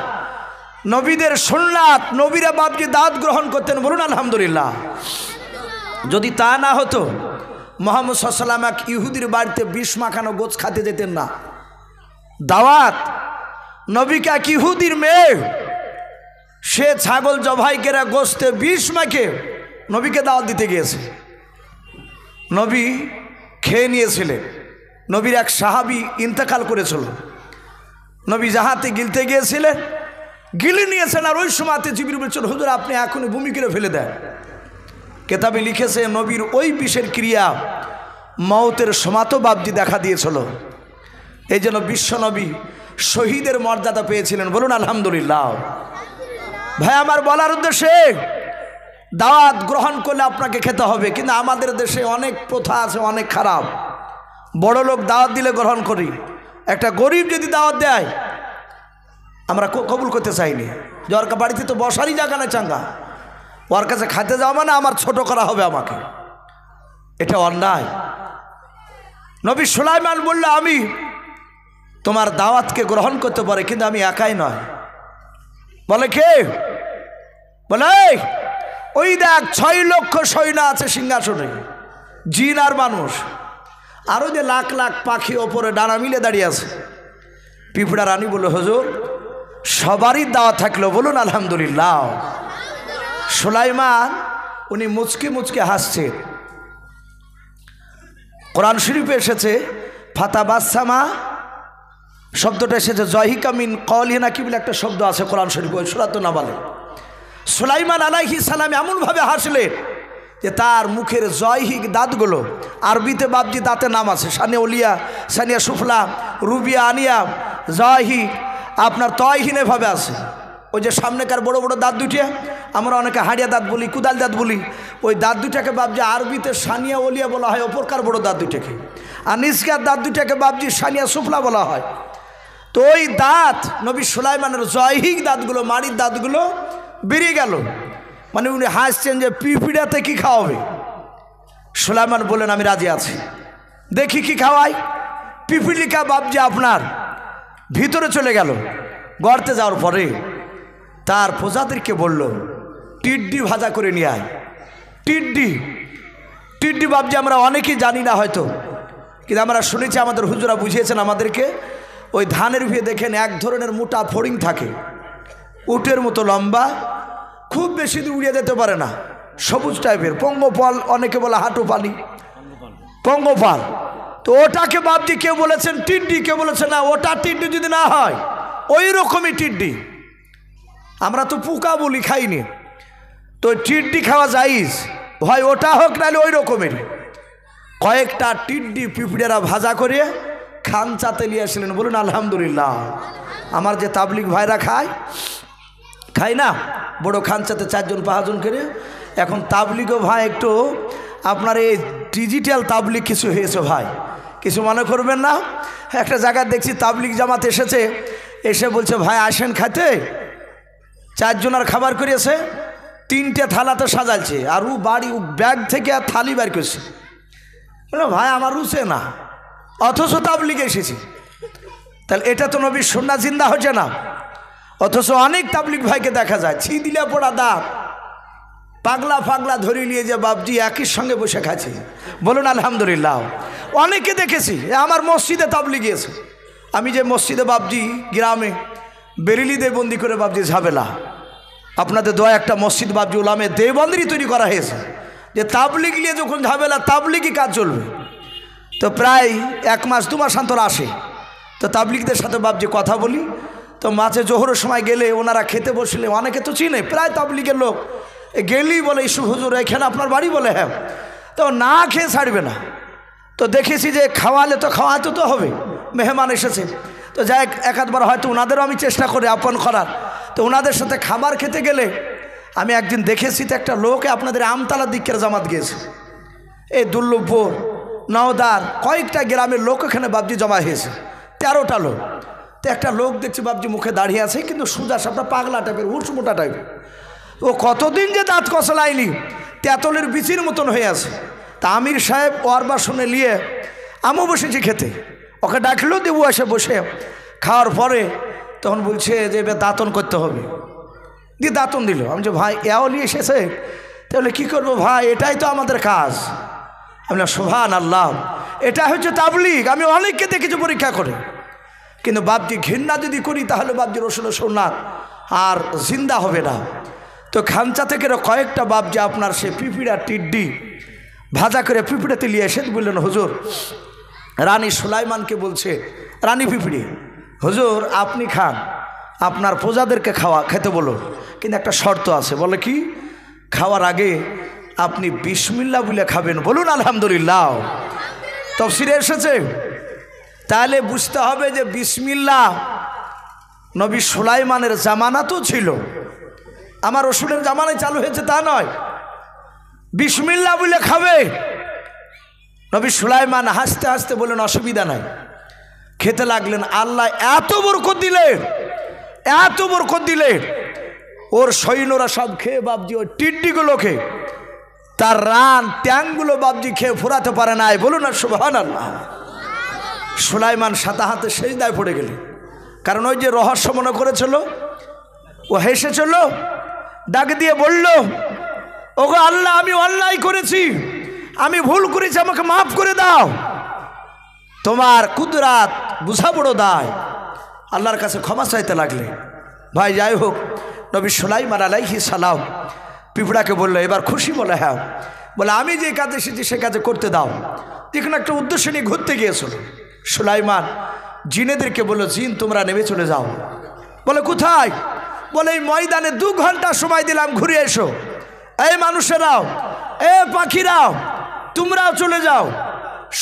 নবীদের সুন্নাত, নবীরা বাপজি দাওয়াত গ্রহণ করতেন। বলুন আলহামদুলিল্লাহ। যদি তা না হতো মুহাম্মদ সাল্লাল্লাহু আলাইহি ওয়াসাল্লাম এক ইহুদির বাড়িতে বিষ মাখানো গোছ খাতে যেতেন না। দাওয়াত নবীকে এক ইহুদির মেয়ে সে ছাগল জবাই করে গোশতে বিষ মাখে নবীকে দাওয়াত দিতে গিয়েছে। নবী খেয়ে নিয়েছিলেন। নবীর এক সাহাবী ইন্তেকাল করেছিল, নবী জাহাতে গিলতে গিয়েছিলেন, গিলে নিয়েছেন, আর ওই সময়তে জিবরিল বলছেন হুজুর আপনি এখনই ভূমি করে ফেলে দেন। কেতাবে লিখেছে নবীর ওই বিষের ক্রিয়া মওতের সময়তেও বাপজি দেখা দিয়েছিল। এই জন্য বিশ্বনবী শহীদের মর্যাদা পেয়েছিলেন। বলুন আলহামদুলিল্লাহ। ভাই আমার বলার উদ্দেশ্যে দাওয়াত গ্রহণ করলে আপনাকে খেতে হবে, কিন্তু আমাদের দেশে অনেক প্রথা আছে অনেক খারাপ। বড় লোক দাওয়াত দিলে গ্রহণ করি, একটা গরিব যদি দাওয়াত দেয় আমরা কবুল করতে চাইনি। যে ওর বাড়িতে তো বসারই জায়গা না চাঙ্গা, ওর কাছে খাইতে যাওয়া মানে আমার ছোট করা হবে আমাকে, এটা অন্যায়। নবী সুলাইমান বলল আমি তোমার দাওয়াতকে গ্রহণ করতে পারি, কিন্তু আমি একাই নয়। বলে কে? বলে ওই দেখ 6 লক্ষ সৈন্য আছে সিংহাসনে, জিন আর মানুষ, আরো যে লাখ লাখ পাখি ওপরে ডানা মিলে দাঁড়িয়ে আছে। পিঁপড়া রানী বলে হুজুর সবারই দাওয়াত থাকলো। বলুন আলহামদুলিল্লাহ। সুলাইমান উনি মুচকে মুচকে হাসছেন। কোরআন শরীফে এসেছে ফাতাবাসসামা শব্দটা এসেছে জহিকা মিন কওলিহি নাকি বলে একটা শব্দ আছে কোরআন শরীফে, ওই সূরা তো না বলে। সুলাইমান আলাইহিস সালাম এমনভাবে হাসলেন যে তার মুখের জয়হিক দাঁতগুলো, আরবিতে বাপজি দাঁতের নাম আছে, সানিয়া উলিয়া, সানিয়া সুফলা, রুবিয়া, আনিয়া, জয়হি, আপনার তয়হিন এভাবে আছে। ওই যে সামনেকার বড় বড় দাঁত দুটিয়া আমরা অনেকে হাড়িয়া দাঁত বলি, কুদাল দাঁত বলি, ওই দাঁত দুটাকে বাপজি আরবিতে সানিয়া উলিয়া বলা হয় ওপরকার বড় দাঁত দুটাকে, আর নিচকার দাঁত দুটাকে বাপজি সানিয়া সুফলা বলা হয়। তো ওই দাঁত নবী সুলাইমানের জয়হিক দাঁতগুলো, মাড়ির দাঁতগুলো বেরিয়ে গেল। মানে উনি হাসছেন যে পিঁপড়াতে কি খাওয়াবে। সুলাইমান বললেন আমি রাজি আছি, দেখি কি খাওয়াই। পিপিলিকা বাপজি আপনার ভিতরে চলে গেল। গর্তে যাওয়ার পরে তার প্রজাদেরকে বলল টিড্ডি ভাজা করে নিয়ে আয়। টিড্ডি, টিড্ডি বাপজি আমরা অনেকেই জানি না হয়তো। কিন্তু আমরা শুনেছি আমাদের হুজুরা বুঝিয়েছেন আমাদেরকে, ওই ধানের ভিয়ে দেখেন এক ধরনের মোটা ফড়িং থাকে, উটের মতো লম্বা, খুব বেশি দূর উড়িয়ে যেতে পারে না, সবুজ টাইপের, পঙ্গপাল, অনেকে বলে হাঁটু পালি, পঙ্গপাল। তো ওটাকে বাপজি কেউ বলেছেন টিড্ডি, কেউ বলেছে না ওটা টিড্ডি যদি না হয় ওই রকমই টিড্ডি। আমরা তো পোকা বলি, খাইনি, তো টিড্ডি খাওয়া যাইজ, হয় ওটা হোক নাহলে ওই রকমের। কয়েকটা টিড্ডি পিঁপড়েরা ভাজা করে খানচাতে নিয়ে আসলেন, বলুন আলহামদুলিল্লাহ। আমার যে তাবলিগ ভাইরা খাই না, বড় খানচাতে 4 জন 5 জন করে। এখন তাবলিগও ভাই একটু আপনার এই ডিজিটাল তাবলিগ কিছু হয়েছে ভাই, কিছু মনে করবেন না। একটা জায়গায় দেখছি তাবলিগ জামাত এসেছে, এসে বলছে ভাই আসেন খাতে, 4 জনের খাবার করিয়েছে, 3টে থালাতে সাজালছে, আর ও বাড়ি ব্যাগ থেকে আর থালি বের করছে। ভাই আমার রুচে না, অথচ তাবলিগে এসেছি, তাহলে এটা তো নবীর সুন্নাহ জিন্দা হচ্ছে না। অথচ অনেক তাবলিগ ভাইকে দেখা যায় ছি দিলে পড়া দাঁত, পাগলা ফাগলা ধরে নিয়ে যে বাপজি একই সঙ্গে বসে খাচ্ছে, বলুন আলহামদুলিল্লাহ। অনেকে দেখেছি, আমার মসজিদে তাবলিগ গিয়েছে, আমি যে মসজিদে বাপজি গ্রামে বেরিলি দেবন্দি করে বাপজি ঝামেলা, আপনাদের দোয়া একটা মসজিদ বাপজি উলামে দেবন্দিরই তৈরি করা হয়েছে, যে তাবলিগ নিয়ে যখন ঝামেলা তাবলিগই কাজ চলবে। তো প্রায় 1 মাস 2 মাস অন্তর আসে, তো তাবলিগদের সাথে বাপজি কথা বলি, তো মাঝে জোহরের সময় গেলে ওনারা খেতে বসলে, অনেকে তো চিনে, প্রায় তাবলিগের লোক গেলেই বলে ইসু হুজুর এখানে আপনার বাড়ি, বলে হ্যাঁ, তো না খেয়ে ছাড়বে না। তো দেখেছি যে খাওয়ালে তো খাওয়াতে তো হবে, মেহমান এসেছে, তো যাই 1-8 বার হয়তো ওনাদেরও আমি চেষ্টা করি আপন করার। তো ওনাদের সাথে খাবার খেতে গেলে আমি একদিন দেখেছি, তো একটা লোকে আপনাদের আমতলা দিকের জামাত গিয়েছে, এই দুর্লভপুর নওদার কয়েকটা গ্রামের লোক এখানে বাপজি জমা হয়েছে, 13টা লোক। তো একটা লোক দেখছি বাপজি মুখে দাঁড়িয়ে আছে, কিন্তু সুজা সাপটা পাগলা টাইপের, হুটমোটা টাইপের, ও কতদিন যে দাঁত কষলাইনি, তেঁতলের বিচির মতন হয়ে আছে। তা আমির সাহেব ওর বাসনে নিয়ে আমিও বসেছি খেতে, ওকে ডাকলেও দেবু এসে বসে খাওয়ার পরে তখন বলছে যে এবার দাঁতন করতে হবে, দিয়ে দাঁতন দিল। আমি যে ভাই এও নিয়ে এসেছে, তাহলে কী করবো ভাই, এটাই তো আমাদের কাজ। আমি সুবহান আল্লাহ, এটা হচ্ছে তাবলিগ। আমি অনেককে দেখেছি পরীক্ষা করে, কিন্তু বাপজি ঘৃণা যদি করি তাহলে বাপজি রসুলের সুন্নাত আর জিন্দা হবে না। তো খানচা থেকে কয়েকটা বাপজি আপনার সে পিঁপড়া টিড্ডি ভাজা করে পিঁপড়েতে নিয়ে এসে বললেন হুজুর, রানী সুলাইমানকে বলছে, রানী পিঁপড়ি, হুজুর আপনি খান, আপনার প্রজাদেরকে খেতে বলুন, কিন্তু একটা শর্ত আছে। বলে কি? খাওয়ার আগে আপনি বিসমিল্লাহ বলে খাবেন, বলুন আলহামদুলিল্লাহ। তাফসীরে এসেছে, তাহলে বুঝতে হবে যে বিসমিল্লাহ নবী সুলাইমানের জামানাতেও ছিল, আমার রসুলের জামানায় চালু হয়েছে তা নয়। বিসমিল্লাহ বলে খাবে। নবী সুলাইমান হাসতে হাসতে বললেন অসুবিধা নাই, খেতে লাগলেন। আল্লাহ এত বরকত দিলেন, এত বরকত দিলেন, ওর সৈন্যরা সব খেয়ে বাপজি ওই টিড্ডিগুলোকে, তার রান ট্যাংগুলো বাপজি খেয়ে ফুরাতে পারে নাই, বলুন না সুবহানাল্লাহ। সুলাইমান সাতাহাতে সেজদায় পড়ে গেলেন, কারণ ওই যে রহস্য মনে করেছিল, ও হেসেছিল, ডাক দিয়ে বলল, ওগো আল্লাহ আমি অন্যায় করেছি, আমি ভুল করেছি, আমাকে মাফ করে দাও, তোমার কুদরাত বুঝা বড় দায়। আল্লাহর কাছে ক্ষমা চাইতে লাগলে। ভাই যাই হোক, নবী সুলাইমান আলাইহিস সালাম পিঁপড়াকে বললো, এবার খুশি? বলে হ্যাঁ। বলে আমি যে কাজে এসেছি সে কাজে করতে দাও। যেখানে একটা উদ্দেশ্য নিয়ে ঘুরতে গিয়েছিল সুলাইমান, জিনেদেরকে বললো, জিন তোমরা নেমে চলে যাও। বলে কোথায়? বলে এই ময়দানে 2 ঘন্টা সময় দিলাম, ঘুরে এসো। এই মানুষেরাও, এ পাখিরাও, তোমরাও চলে যাও।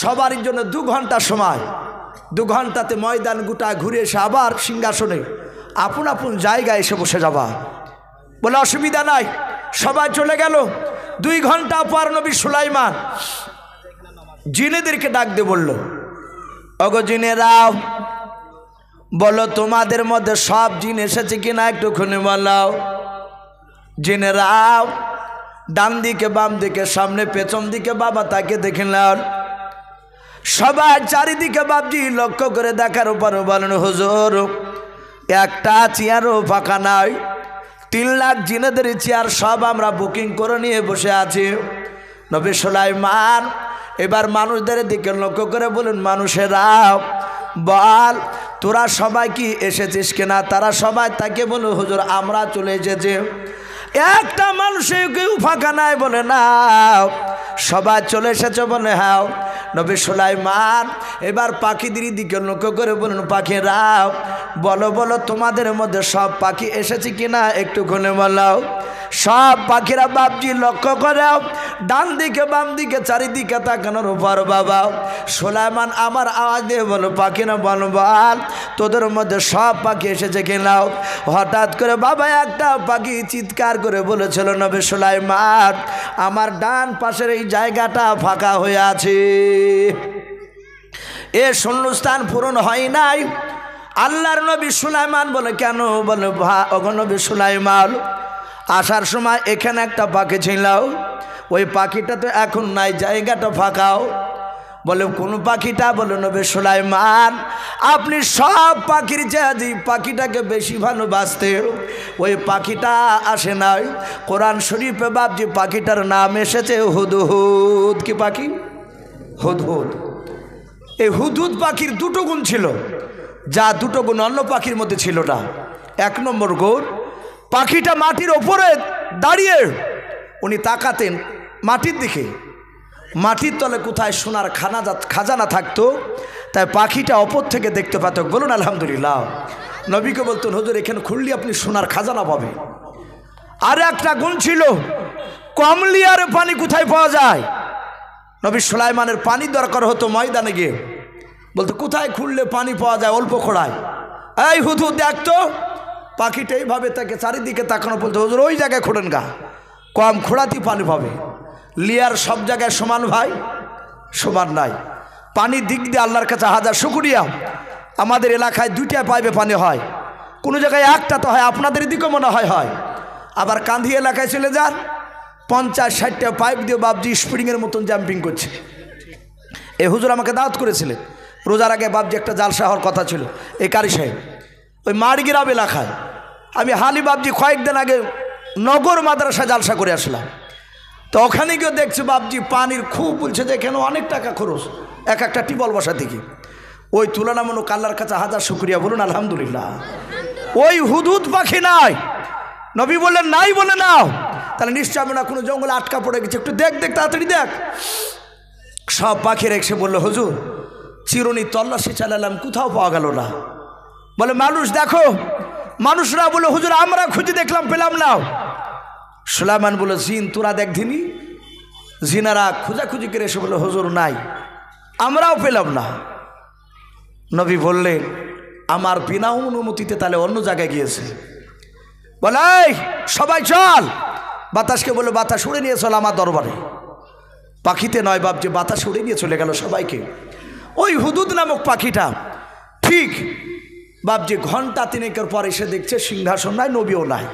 সবারই জন্য 2 ঘন্টা সময়, 2 ঘন্টাতে ময়দান গোটা ঘুরে এসে আবার সিংহাসনে আপন আপন জায়গায় এসে বসে যাবা। বলে অসুবিধা নাই। সবাই চলে গেল। 2 ঘন্টা পর নবী সুলাইমান জিনেদেরকে ডাক দিয়ে বলল, ওগো জিনেরাও, বলো তোমাদের মধ্যে সব জিন এসেছে কিনা একটুখানি বলাও। জিনেরাও ডান দিকে বাম দিকে সামনে পেছন দিকে বাবা তাকে দেখলেন। সবাই চারিদিকে বাপজি লক্ষ্য করে দেখার উপর বলেন, হুজুর একটা চেয়ারও ফাঁকা নাই, 3 লাখ জিনেদের চেয়ার সব আমরা বুকিং করে নিয়ে বসে আছি। নবী সুলাইমান এবার মানুষদের দিকে লক্ষ্য করে বলুন, মানুষেরা বল তোরা সবাই কি এসেছিস কিনা? তারা সবাই তাকে বলো, হুজুর আমরা চলে এসেছি। একটা মানুষের কেউ ফাঁকা নাই, বলে না সবাই চলে এসেছে, বলে হ্যাঁ। নবী সুলাইমান এবার পাখিদের দিকে লক্ষ্য করে বলুন, পাখিরা বলো বলো তোমাদের মধ্যে সব পাখি এসেছে কিনা একটু খুলে বলো। সব পাখিরা বাপজি লক্ষ্য করে ডান দিকে বাম দিকে চারিদিকে তাকানোর উপর বাবা সুলাইমান আমার আওয়াজ দিয়ে বলো, পাখিরা বল বল তোদের মধ্যে সব পাখি এসেছে কিনা? হঠাৎ করে বাবা একটা পাখি চিৎকার করে বলেছিল, নবী সুলাইমান আমার ডান পাশের এই জায়গাটা ফাঁকা হয়ে আছে, এ শূন্যস্থান পূরণ হয় নাই। আল্লাহর নবী সুলাইমান বলে, কেন? বলে নবী সুলাইমান আসার সময় এখানে একটা পাখি ছিল, ওই পাখিটা তো এখন নাই, জায়গাটা ফাঁকাও। বলে কোন পাখিটা? বলে নবী সুলাইমান আপনি সব পাখির চেয়ে পাখিটাকে বেশি ভালোবাসতে, ওই পাখিটা আসে নাই। কোরআন শরীফে বাপজি পাখিটার নাম এসেছে হুদহুদ। কি পাখি? হুদহুদ। এই হুদহুদ পাখির দুটো গুণ ছিল, যা দুটো গুণ অন্য পাখির মধ্যে ছিল না। এক নম্বর গুণ, পাখিটা মাটির ওপরে দাঁড়িয়ে উনি তাকাতেন মাটির দিকে, মাটির তলে কোথায় সোনার খাজানা থাকতো, তাই পাখিটা অপর থেকে দেখতে পেত। বলুন আলহামদুলিল্লাহ। নবীকে বলতেন, হুজুর এখানে খুললে আপনি সোনার খাজানা পাবেন। আর একটা গুণ ছিল, কমলিয়ার পানি কোথায় পাওয়া যায়? নবী সুলাইমানের পানি দরকার হতো ময়দানে গিয়ে, বলতো কোথায় খুললে পানি পাওয়া যায় অল্প খোড়ায়। এই হুদহুদ দেখতো, পাখিটা এইভাবে তাকে চারিদিকে তাকানো, বলতো হুজুর ওই জায়গায় খোঁড়েন গা, কম খোঁড়াতেই পানি পাবে। লিয়ার সব জায়গায় সমান ভাই? সমান নাই। পানির দিক দিয়ে আল্লাহর কাছে হাজার শুকরিয়া, আমাদের এলাকায় দুইটা পাইপে পানি হয়, কোনো জায়গায় একটা তো হয়, আপনাদের দিকেও মনে হয় হয়। আবার কান্ধি এলাকায় চলে যান, 50-60টা পাইপ দিয়ে বাপজি স্প্রিংয়ের মতন জাম্পিং করছে। এই হুজুর আমাকে দাওয়াত করেছিলেন, রোজার আগে বাপজি একটা জালসা হওয়ার কথা ছিল এই কারি সাহেব, ওই মারগিরাম এলাকায়। আমি হালি বাপজি কয়েকদিন আগে নগর মাদ্রাসা জালসা করে আসলাম, তো ওখানে গিয়ে দেখছি বাপজি পানির খুব বলছে যে এখানে অনেক টাকা খরচ এক একটা টিবল বসা থেকে। ওই তুলনামূলক আল্লাহর কাছে হাজার শুকরিয়া, বলুন আলহামদুলিল্লাহ। ওই হুদহুদ পাখি নাই, নবী বললেন নাই, বলে নাও। তাহলে নিশ্চয় আমি না কোনো জঙ্গলে আটকা পড়ে গেছে, একটু দেখ দেখ তাড়াতাড়ি দেখ। সব পাখির এসে বললো, হুজুর চিরুনি তল্লাশি চালালাম, কোথাও পাওয়া গেল না। বলে মানুষ দেখো, মানুষরা বলে হুজুর আমরা খুঁজে দেখলাম পেলাম না। সুলাইমান বলে, জিন তোরা দেখ ধিনি। জিনারা খোঁজাখুঁজি করে এসে বলে, হুজুর নাই, আমরাও পেলাম না। নবী বললেন, আমার বিনা অনুমতিতে তাহলে অন্য জায়গায় গিয়েছে। বলে সবাই চল, বাতাসকে বলে বাতাস উড়ে নিয়ে চল আমার দরবারে। পাখিতে নয় বাপজি, বাতাস উড়ে নিয়ে চলে গেল সবাইকে। ওই হুদহুদ নামক পাখিটা ঠিক বাপজি ঘন্টা তিনেকের পর এসে দেখছে সিংহাসন নাই, নবীও নাই।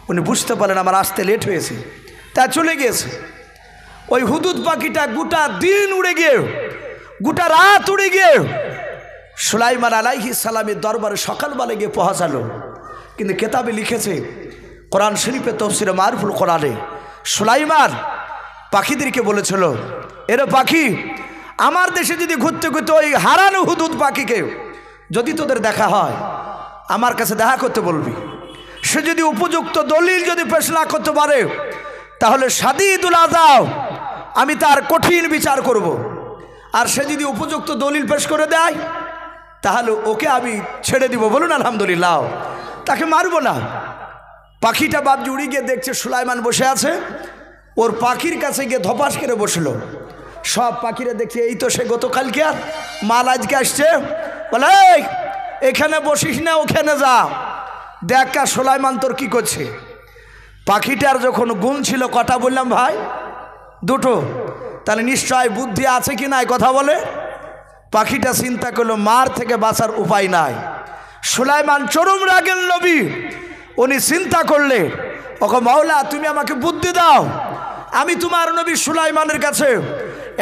উনি বুঝতে পারেন আমার আসতে লেট হয়েছে, তা চলে গিয়েছে। ওই হুদহুদ পাখিটা গোটা দিন উড়ে গিয়ে, গোটা রাত উড়ে গিয়ে সুলাইমান আলাইহিস সালামের দরবারে সকালবেলা গিয়ে পৌঁছালো। কিন্তু কেতাবে লিখেছে, কোরআন শরীফে তাফসীরে মারুফুল কোরআনে, সুলাইমান পাখিদেরকে বলেছিল, এর পাখি আমার দেশে যদি ঘুরতে ঘুরতে ওই হারানো হুদহুদ পাখিকে যদি তোদের দেখা হয় আমার কাছে দেখা করতে বলবি। সে যদি উপযুক্ত দলিল যদি পেশ না করতে পারে তাহলে শাদীদুল আযাব, আমি তার কঠিন বিচার করব। আর সে যদি উপযুক্ত দলিল পেশ করে দেয় তাহলে ওকে আমি ছেড়ে দিব। বলুন আলহামদুলিল্লাহ, তাকে মারব না। পাখিটা বাপজি উড়ে গিয়ে দেখছে সুলাইমান বসে আছে, ওর পাখির কাছে গিয়ে ধপাস করে বসলো। সব পাখিরা দেখছে এই তো সে গতকালকে আর মাল আজকে আসছে। বলে এখানে বসিস না, ওখানে যা, দেখা সুলাইমান তোর কি করছে। পাখিটার যখন গুণ ছিল কটা বললাম ভাই? দুটো। তাহলে নিশ্চয় বুদ্ধি আছে কি নাই কথা বলে। পাখিটা চিন্তা করলো মার থেকে বাঁচার উপায় নাই। সুলাইমান চরম রাগের নবী, উনি চিন্তা করলে ওকে মাওলা তুমি আমাকে বুদ্ধি দাও, আমি তোমার নবী সুলাইমানের কাছে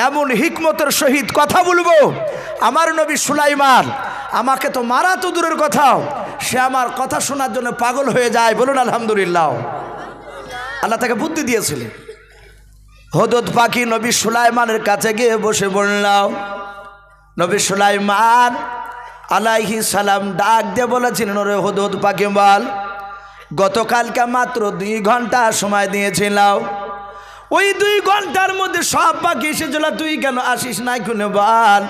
এমন হিকমতের সহিত কথা বলবো, আমার নবী সুলাইমান আমাকে তো মারা তো দূরের কথা, সে আমার কথা শোনার জন্য পাগল হয়ে যায়। বলুন আলহামদুলিল্লাহ। আল্লাহ তাকে বুদ্ধি দিয়েছিলেন। হুদহুদ পাখি নবী সুলাইমানের কাছে গিয়ে বসে বললাম। নবী সুলাইমান আলাইহিস সালাম ডাক দিয়ে বলেছিলেন, ওরে হুদহুদ পাখি বল, গতকালকে মাত্র 2 ঘন্টা সময় দিয়েছিলাম, ওই 2 ঘন্টার মধ্যে সব পাখি এসেছিল, তুই কেন আসিস নাই কোনে বল।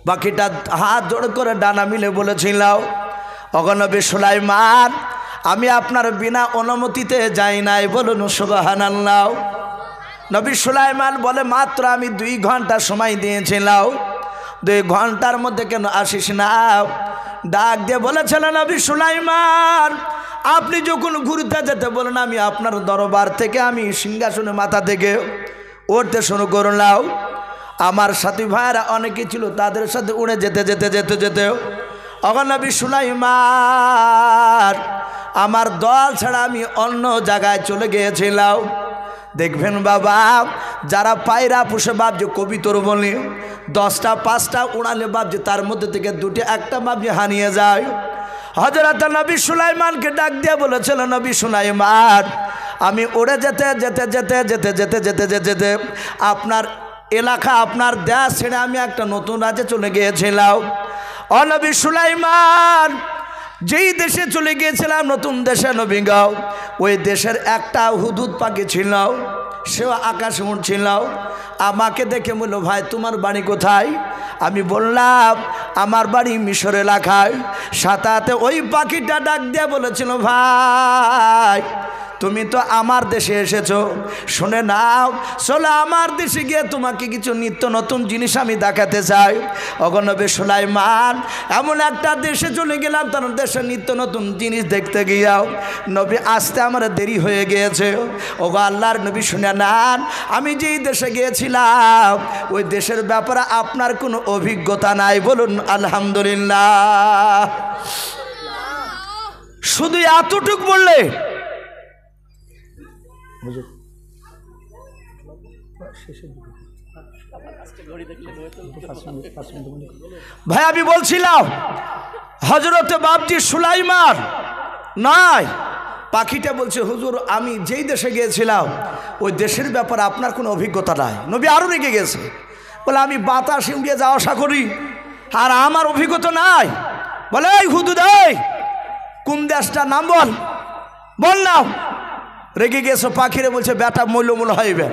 পাখিটা হাত জোড় করে ডানা মিলে বলেছিল, ওগো নবী সুলাইমান, আমি আপনার বিনা অনুমতিতে যাই নাই, বলুন সুবহানাল্লাহ। নবী সুলাইমান বলে, মাত্র আমি 2 ঘন্টা সময় দিয়েছিলাম, 2 ঘন্টার মধ্যে কেন আসিস না। ডাক দিয়ে বলেছিল, নবী সুলাইমান, আপনি যখন ঘুরতে যেতে বলেন, আমি আপনার দরবার থেকে আমি সিংহাসনে মাথা থেকে উঠতে শুরু করলাম। আমার সাথী ভাইরা অনেকে ছিল, তাদের সাথে উড়ে যেতে যেতে যেতে যেতে ওগো নবী সুলাইমান, আমার দল ছাড়া আমি অন্য জায়গায় চলে গিয়েছিলাম। দেখবেন বাবা, যারা পায়রা পুষে ভাবছে কবিতর বলে 10টা 5টা উড়ালে ভাবছে তার মধ্যে থেকে 2টি 1টা ভাবছে হারিয়ে যায়। হযরত নবী সুলাইমানকে ডাক দিয়ে বলেছিল, নবী সুলাইমান, আমি উড়ে যেতে যেতে যেতে যেতে যেতে যেতে যেতে যেতে আপনার এলাকা, আপনার দেশ ছেড়ে আমি একটা নতুন রাজ্যে চলে গিয়েছিলাম। ও নবী সুলাইমান, যেই দেশে চলে গিয়েছিলাম, নতুন দেশে নবী গাও, ওই দেশের একটা হুদহুদ পাখি ছিল, সেও আকাশে উড়ছিল। আমাকে দেখে বলল, ভাই তোমার বাড়ি কোথায়? আমি বললাম, আমার বাড়ি মিশর এলাকায়। সাথে ওই পাখিটা ডাক দিয়ে বলেছিল, ভাই তুমি তো আমার দেশে এসেছো, শুনে নাও, চলো আমার দেশে গিয়ে তোমাকে কিছু নিত্য নতুন জিনিস আমি দেখাতে চাই। ওগো নবী সুলাইমান, এমন একটা দেশে চলে গেলাম, তার দেশে নিত্য নতুন জিনিস দেখতে গিয়াও নবী আসতে আমার দেরি হয়ে গিয়েছে। ওগো আল্লাহর নবী শুনে নেন, আমি যেই দেশে গিয়েছিলাম ওই দেশের ব্যাপারে আপনার কোনো অভিজ্ঞতা নাই, বলুন আলহামদুলিল্লাহ। শুধু এতটুক বললে ভাই, আমি বলছিলাম হযরতে বাপজি সুলাইমান নাই, পাখিটা বলছে, হুজুর আমি যেই দেশে গিয়েছিলাম ওই দেশের ব্যাপারে আপনার কোনো অভিজ্ঞতা নাই। নবী আরও রেগে গেছে, বলে আমি বাতাসে উড়িয়ে যাওয়া আসা করি আর আমার অভিজ্ঞতা নাই। বলে, এই হুদুদ, এই কোন দেশটার নাম বল, বল না। রেগে গেছে পাখিরে, বলছে বেটা মূল্যমূল হইবে।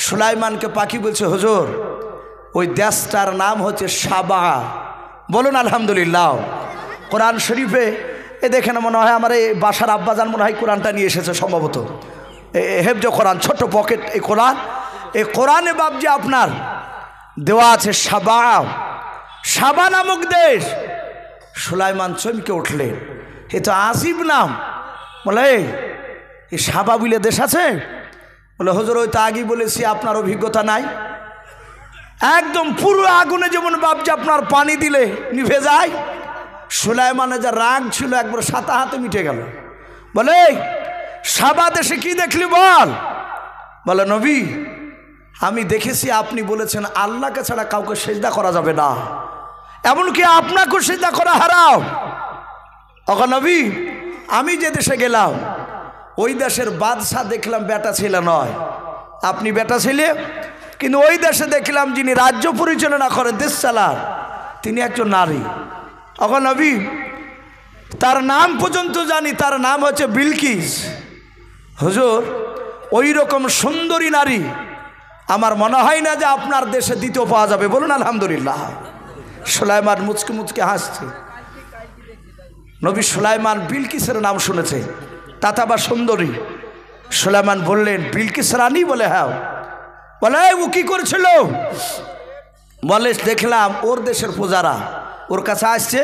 সুলাইমানকে পাখি বলছে, হুজুর ওই দেশটার নাম হচ্ছে সাবা, বলুন আলহামদুলিল্লাহ। কোরআন শরীফে এ দেখে না, মনে হয় আমার এই বাসার আব্বাজান মনে হয় কোরআনটা নিয়ে এসেছে সম্ভবত, হেফজ কোরআন, ছোট্ট পকেট এই কোরআনে বাবজি আপনার দেওয়া আছে সাবা, সাবা নামক দেশ। সুলাইমান চমকে উঠলেন, এ তো আজিব নাম। বলে, এই সাবা বলে দেশ আছে? বলে, হুজুর ওই তো আগেই বলেছি আপনার অভিজ্ঞতা নাই। একদম পুরো আগুনে যেমন বাপজি আপনার পানি দিলে নিভে যায়, সুলাইমানের যা রাগ ছিল একবার সাথে হাতে মিটে গেল। বলে, সাবা দেশে কি দেখলি বল। বলে, নবী আমি দেখেছি আপনি বলেছেন আল্লাহকে ছাড়া কাউকে সেজদা করা যাবে না, এমনকি আপনাকেও সেজদা করা হারাম। ওগো নবী, আমি যে দেশে গেলাম ওই দেশের বাদশা দেখলাম বেটা ছেলে নয়, আপনি বেটা ছেলে, কিন্তু ওই দেশে দেখলাম যিনি রাজ্য পরিচালনা করেন, দেশ চালান, তিনি একজন নারী। ওগো নবী, তার নাম পর্যন্ত জানি, তার নাম হচ্ছে বিলকিস। হুজুর ওই রকম সুন্দরী নারী আমার মনে হয় না যে আপনার দেশে দ্বিতীয় পাওয়া যাবে, বলুন আলহামদুলিল্লাহ। সুলাইমান মুচকে মুচকে হাসছে। নবী সুলাইমান বিলকিসের নাম শুনেছে, তাতে আবার সুন্দরী। সুলাইমান বললেন, বিলকিস রানী? বলে, হ্যাঁ। বলে, ও কি করছিল? বলে, দেখলাম ওর দেশের পূজারা ওর কাছে আসছে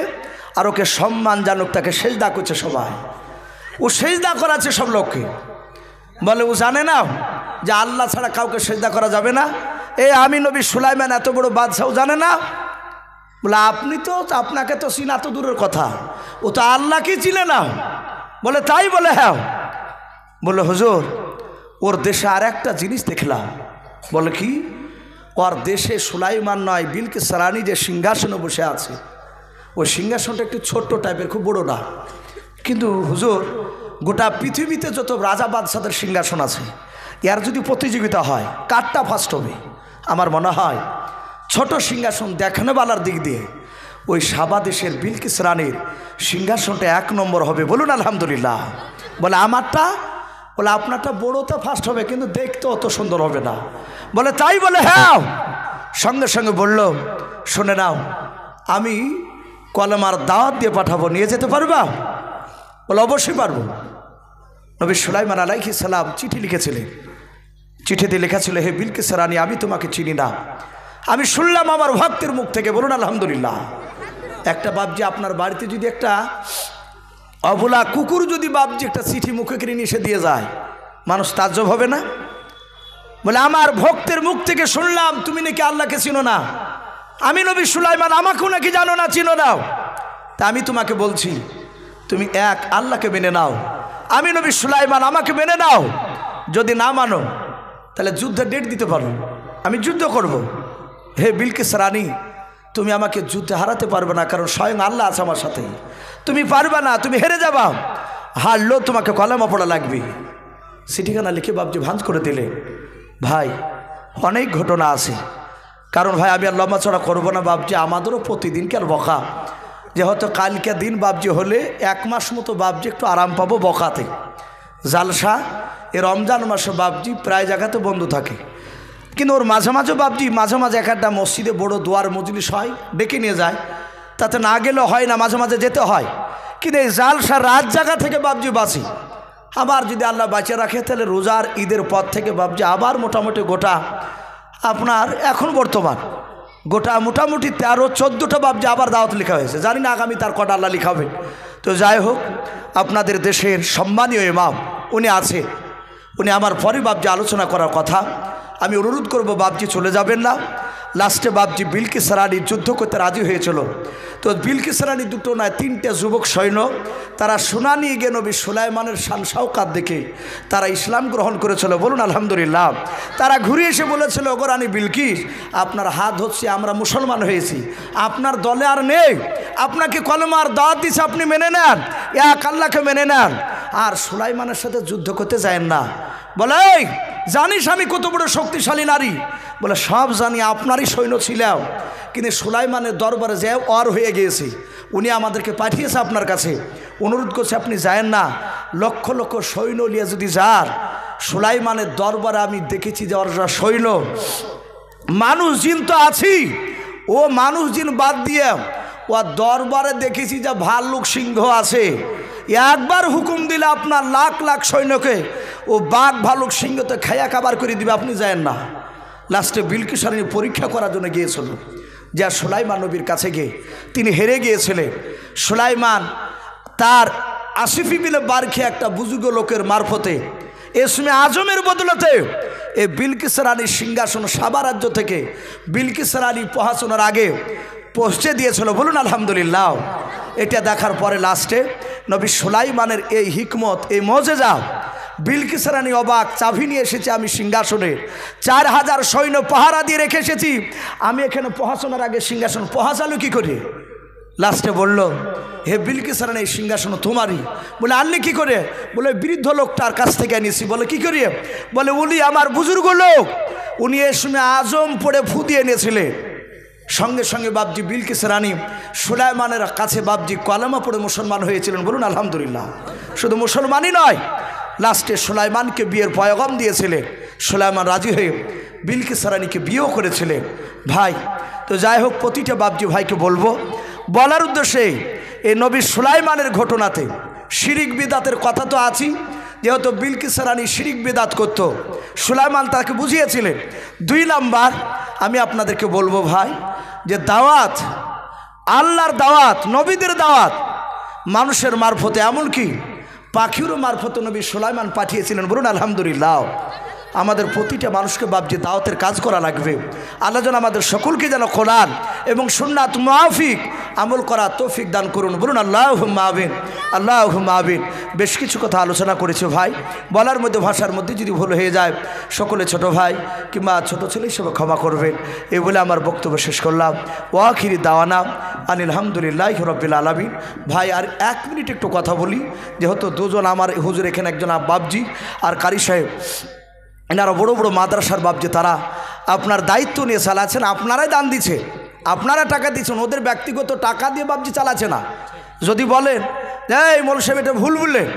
আর ওকে সম্মান জানুক, তাকে সেজদা করছে সবাই, ও সেজদা করাচ্ছে সব লোককে। বলে, ও জানে না যে আল্লাহ ছাড়া কাউকে সেজদা করা যাবে না? এই আমি নবী সুলাইমান এত বড় বাদশাও জানে না? বলে, আপনি তো, আপনাকে তো চিনা তো দূরের কথা, ও তো আল্লাহকে চিনে না। বলে, তাই? বলে, হ্যাঁ। বলে, হুজুর ওর দেশে আর একটা জিনিস দেখলাম। বলে, কি? ওর দেশে সুলাইমান নয়, বিলকিস রানী যে সিংহাসনে বসে আছে, ওই সিংহাসনটা একটু ছোট্ট টাইপের, খুব বড় না। কিন্তু হুজুর গোটা পৃথিবীতে যত রাজা বাদশাদের সিংহাসন আছে, এর যদি প্রতিযোগিতা হয় কারটা ফার্স্ট হবে, আমার মনে হয় ছোট সিংহাসন দেখানোবালার দিক দিয়ে ওই সাবা দেশের বিলকিস রানীর সিংহাসনটা 1 নম্বর হবে। বলুন আলহামদুলিল্লাহ। বলে আমারটা, বলে আপনারটা বড়টা ফার্স্ট হবে, কিন্তু দেখতে অত সুন্দর হবে না। বলে তাই? বলে হ্যাঁ। সঙ্গে সঙ্গে বলল, শুনে নাও, আমি কলেমার দাওয়াত দিয়ে পাঠাবো, নিয়ে যেতে পারবা? বলে অবশ্যই পারবো। নবী সুলাইমান আলাইহিস সালাম চিঠি লিখেছিলেন। চিঠিতে লেখা ছিল, হে বিলকিস রানী, আমি তোমাকে চিনি না, আমি শুনলাম আমার ভক্তের মুখ থেকে। বলুন আলহামদুলিল্লাহ। একটা বাপজি আপনার বাড়িতে যদি একটা অবলা কুকুর যদি বাপজি একটা চিঠি মুখে কিনে নিয়ে এসে দিয়ে যায়, মানুষ তাজ্জব হবে না? বলে আমার ভক্তের মুখ থেকে শুনলাম তুমি নাকি আল্লাহকে চিনো না। আমি নবী সুলাইমান, আমাকেও নাকি জানো না, চিনো নাও। তা আমি তোমাকে বলছি, তুমি এক আল্লাহকে মেনে নাও। আমি নবী সুলাইমান, আমাকে মেনে নাও। যদি না মানো তাহলে যুদ্ধের ডেট দিতে পারো, আমি যুদ্ধ করব। হে বিলকিস রানী, তুমি আমাকে যুদ্ধে হারাতে পারবে না, কারণ স্বয়ং আল্লাহ আছে আমার সাথে। তুমি পারবে না, তুমি হেরে যাবা। হারলেও তোমাকে কলেমা পড়া লাগবে। চিঠিখানা লিখে বাপজি ভাঁজ করে দিলে। ভাই অনেক ঘটনা আছে, কারণ ভাই আমি আর লম্বা চড়া করবো না বাপজি, আমাদেরও প্রতিদিনকার বকা। যে হয়তো কালকে দিন বাপজি হলে 1 মাস মতো বাপজি একটু আরাম পাবো বকাতে। জালসা এ রমজান মাসে বাপজি প্রায় জায়গাতে বন্ধ থাকে, কিন্তু ওর মাঝে মাঝে বাপজি মাঝে মাঝে একটা মসজিদে বড় দোয়ার মজলিস হয়, ডেকে নিয়ে যায়, তাতে না গেলেও হয় না, মাঝে মাঝে যেতে হয়। কিন্তু এই জালসা রাত জায়গা থেকে বাপজি বাঁচি। আবার যদি আল্লাহ বাঁচিয়ে রাখে তাহলে রোজার ঈদের পর থেকে বাপজি আবার মোটামুটি গোটা আপনার এখন বর্তমান গোটা মোটামুটি 13-14টা বাপজি আবার দাওয়াত লেখা হয়েছে। জানি না আগামী তার কটা আল্লাহ লিখাবে। তো যাই হোক, আপনাদের দেশের সম্মানীয় ইমাম উনি আছে, উনি আমার পরে বাপজি আলোচনা করার কথা। আমি অনুরোধ করব বাপজি চলে যাবেন না। লাস্টে বাপজি বিলকিস রানী যুদ্ধ করতে রাজি হয়েছিল। তো বিলকিস রানী 2টো নয় 3টে যুবক সৈন্য তারা সোনা নিয়ে গিয়ে নবী সুলাইমানের শান শাওকাত দেখে তারা ইসলাম গ্রহণ করেছিল। বলুন আলহামদুলিল্লাহ। তারা ঘুরে এসে বলেছিল, ওগো রানী বিলকিস, আপনার হাত হচ্ছে, আমরা মুসলমান হয়েছি, আপনার দলে আর নেই, আপনাকে কলেমার দাওয়াত দিচ্ছে, আপনি মেনে নেন, এক আল্লাহকে মেনে নেন, আর সুলাইমানের সাথে যুদ্ধ করতে যায়েন না। বলে জানিস আমি কত বড় শক্তিশালী নারী? বলে সব জানি, আপনারই সৈন্য ছিলাম, কিন্তু সুলাইমানের দরবারে যে অর হয়ে গিয়েছে, উনি আমাদেরকে পাঠিয়েছে আপনার কাছে, অনুরোধ করছে আপনি যায়েন না। লক্ষ লক্ষ সৈন্য নিয়ে যদি যান, সুলাইমানের দরবারে আমি দেখেছি যে ওর সৈন্য মানুষ জিন তো আছি, ও মানুষ জিন বাদ দিয়ে ও দরবারে দেখেছি যে ভাল্লুক সিংহ আছে। একবার হুকুম দিলে আপনার লাখ লাখ সৈন্যকে ও বাঘ ভাল্লুক সিংহতে খাইয়া খাবার করে দিবে, আপনি যায়েন না। লাস্টে বিলকিস রানী পরীক্ষা করার জন্য গিয়েছিল, যা সুলাইমান নবীর কাছে গিয়ে তিনি হেরে গিয়েছিলেন। সুলাইমান তার আসিফি বিলে বারখে একটা বুজুর্গ লোকের মারফতে এসমে আজমের বদলতে এই বিলকিস রানীর সিংহাসন সাবা রাজ্য থেকে বিলকিস রানী প্রহাসনের আগে পৌঁছে দিয়েছিল। বলুন আলহামদুলিল্লাহ। এটা দেখার পরে লাস্টে নবী সুলাইমানের এই হিকমত, এই মজেজা, বিলকিস রানী অবাক। চাবি নিয়ে এসেছি আমি সিংহাসনে, 4000 সৈন্য পাহারা দিয়ে রেখে এসেছি, আমি এখানে প্রহাসনের আগে সিংহাসন প্রহাসালো কী করে? লাস্টে বলল, হে বিলকিস রানী, এই সিংহাসন তোমারই। বলে আনলি কী করে? বলে বৃদ্ধ লোকটার কাছ থেকে এনেছি। বলে কী করিয়ে? বলে উনি আমার বুজুর্গ লোক, উনি এ সময় আজম পড়ে ফু দিয়ে এনেছিলেন। সঙ্গে সঙ্গে বাপজি বিলকিস রানী সুলাইমানের কাছে বাপজি কলেমা পড়ে মুসলমান হয়েছিলেন। বলুন আলহামদুলিল্লাহ। শুধু মুসলমানই নয়, লাস্টে সুলাইমানকে বিয়ের পয়গাম দিয়েছিলেন। সুলাইমান রাজি হয়ে বিলকিস রানীকে বিয়েও করেছিলেন। ভাই তো যাই হোক, প্রতিটা বাপজি ভাইকে বলবো, বলার উদ্দেশ্যে এই নবী সুলাইমানের ঘটনাতে শিরিক বিদাতের কথা তো আছেই, যেহেতু বিলকিস রানী শিরিক বিদাত করত, সুলাইমান তাকে বুঝিয়েছিলেন। 2 নাম্বার আমি আপনাদেরকে বলবো ভাই, যে দাওয়াত, আল্লাহর দাওয়াত, নবীদের দাওয়াত মানুষের মারফতে, এমনকি পাখিরও মারফতে নবী সুলাইমান পাঠিয়েছিলেন। বলুন আলহামদুলিল্লাহ। আমাদের প্রতিটা মানুষকে বাপজি দাওয়াতের কাজ করা লাগবে। আল্লাহ যেন আমাদের সকলকে যেন কোরআন এবং সুন্নাত মুআফিক আমল করা তৌফিক দান করুন। বলুন আল্লাহুম্মা আমিন, আল্লাহুম্মা আমিন। বেশ কিছু কথা আলোচনা করেছে ভাই, বলার মধ্যে ভাষার মধ্যে যদি ভুল হয়ে যায় সকলে ছোট ভাই কিংবা ছোট ছেলে হিসেবে ক্ষমা করবেন, এই বলে আমার বক্তব্য শেষ করলাম। ওয়াখিরি দাওয়ানা আনিল হামদুলিল্লাহি রাব্বিল আলামিন। ভাই আর 1 মিনিট একটু কথা বলি, যেহেতু দুজন আমার হুজুর, এখানে একজন বাবজি আর কারি সাহেব, এনারা বড় বড় মাদ্রাসার বাবজি তারা আপনার দায়িত্ব নিয়ে চালাচ্ছেন, আপনারাই দান দিচ্ছে, আপনারা টাকা দিচ্ছেন, ওদের ব্যক্তিগত টাকা দিয়ে বাবজি চালাচ্ছে না। যদি বলেন এই মৌলভী সাহেব এটা ভুল বললেন,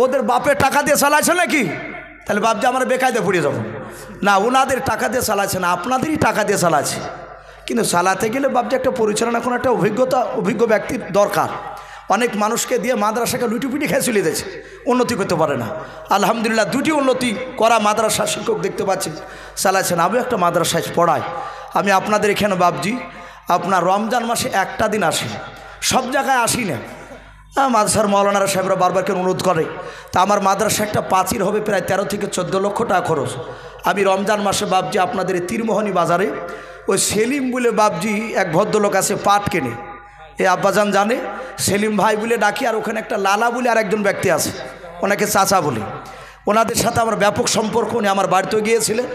ওদের বাপের টাকা দিয়ে চালাচ্ছে নাকি, তাহলে বাবজি আমরা বেকায়দা পড়ে যাব না। ওনাদের টাকা দিয়ে চালাচ্ছে না, আপনাদেরই টাকা দিয়ে চালাচ্ছে। কিন্তু চালাতে গেলে বাবজি একটা পরিচালনা কোনো একটা অভিজ্ঞ ব্যক্তির দরকার। অনেক মানুষকে দিয়ে মাদ্রাসাকে লুটিপুটি খেয়ে চলে দিয়েছে, উন্নতি করতে পারে না। আলহামদুলিল্লাহ দুটি উন্নতি করা মাদ্রাসা শিক্ষক দেখতে পাচ্ছি চালাচ্ছেন। আমি একটা মাদ্রাসায় পড়াই। আমি আপনাদের এখানে বাবজি আপনার রমজান মাসে একটা দিন আসি, সব জায়গায় আসি না। মাদ্রাসার মৌলানারা সাহেবরা বারবার কেন অনুরোধ করে, তা আমার মাদ্রাসা একটা প্রাচীর হবে প্রায় 13 থেকে 14 লক্ষ টাকা খরচ। আমি রমজান মাসে বাবজি আপনাদের এই তীরমোহনী বাজারে ওই সেলিম বলে বাবজি এক ভদ্রলোক আছে, পাট কেনে, এ আব্বাজান জানে, সেলিম ভাই বলে ডাকি। আর ওখানে একটা লালা বলে আর একজন ব্যক্তি আছে, ওনাকে চাচা বলি। ওনাদের সাথে আমার ব্যাপক সম্পর্ক। উনি আমার বাড়িতেও গিয়েছিলেন।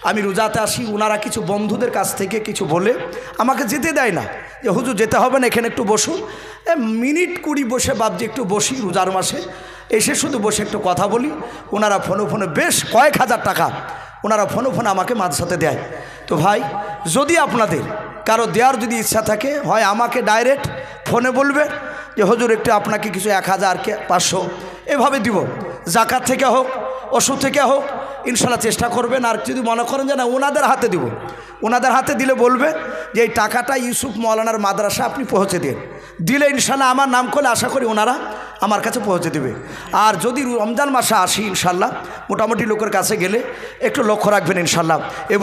আমি রোজাতে আসি, ওনারা কিছু বন্ধুদের কাছ থেকে কিছু বলে আমাকে যেতে দেয় না, যে হুজুর যেতে হবে না, এখানে একটু বসুন। মিনিট 20 বসে বাবজি একটু বসি রোজার মাসে, এসে শুধু বসে একটু কথা বলি। ওনারা ফোনে বেশ কয়েক হাজার টাকা ওনারা ফোনে আমাকে মাদ্রাসাতে দেয়। তো ভাই যদি আপনাদের কারো দেওয়ার যদি ইচ্ছা থাকে, হয় আমাকে ডাইরেক্ট ফোনে বলবে যে হুজুর একটু আপনাকে কিছু 1000 কে 500 এভাবে দিব, জাকাত থেকে হোক ওষুধ থেকে হোক ইনশাল্লাহ চেষ্টা করবেন। আর যদি মনে করেন যে না ওনাদের হাতে দিব, ওনাদের হাতে দিলে বলবে যে এই টাকাটা ইউসুফ মৌলানার মাদ্রাসা আপনি পৌঁছে দিলে ইনশাল্লাহ আমার নাম করলে আশা করি ওনারা আমার কাছে পৌঁছে দেবে। আর যদি রমজান মাসে আসি ইনশাল্লাহ মোটামুটি লোকের কাছে গেলে একটু লক্ষ্য রাখবেন ইনশাল্লাহ। এ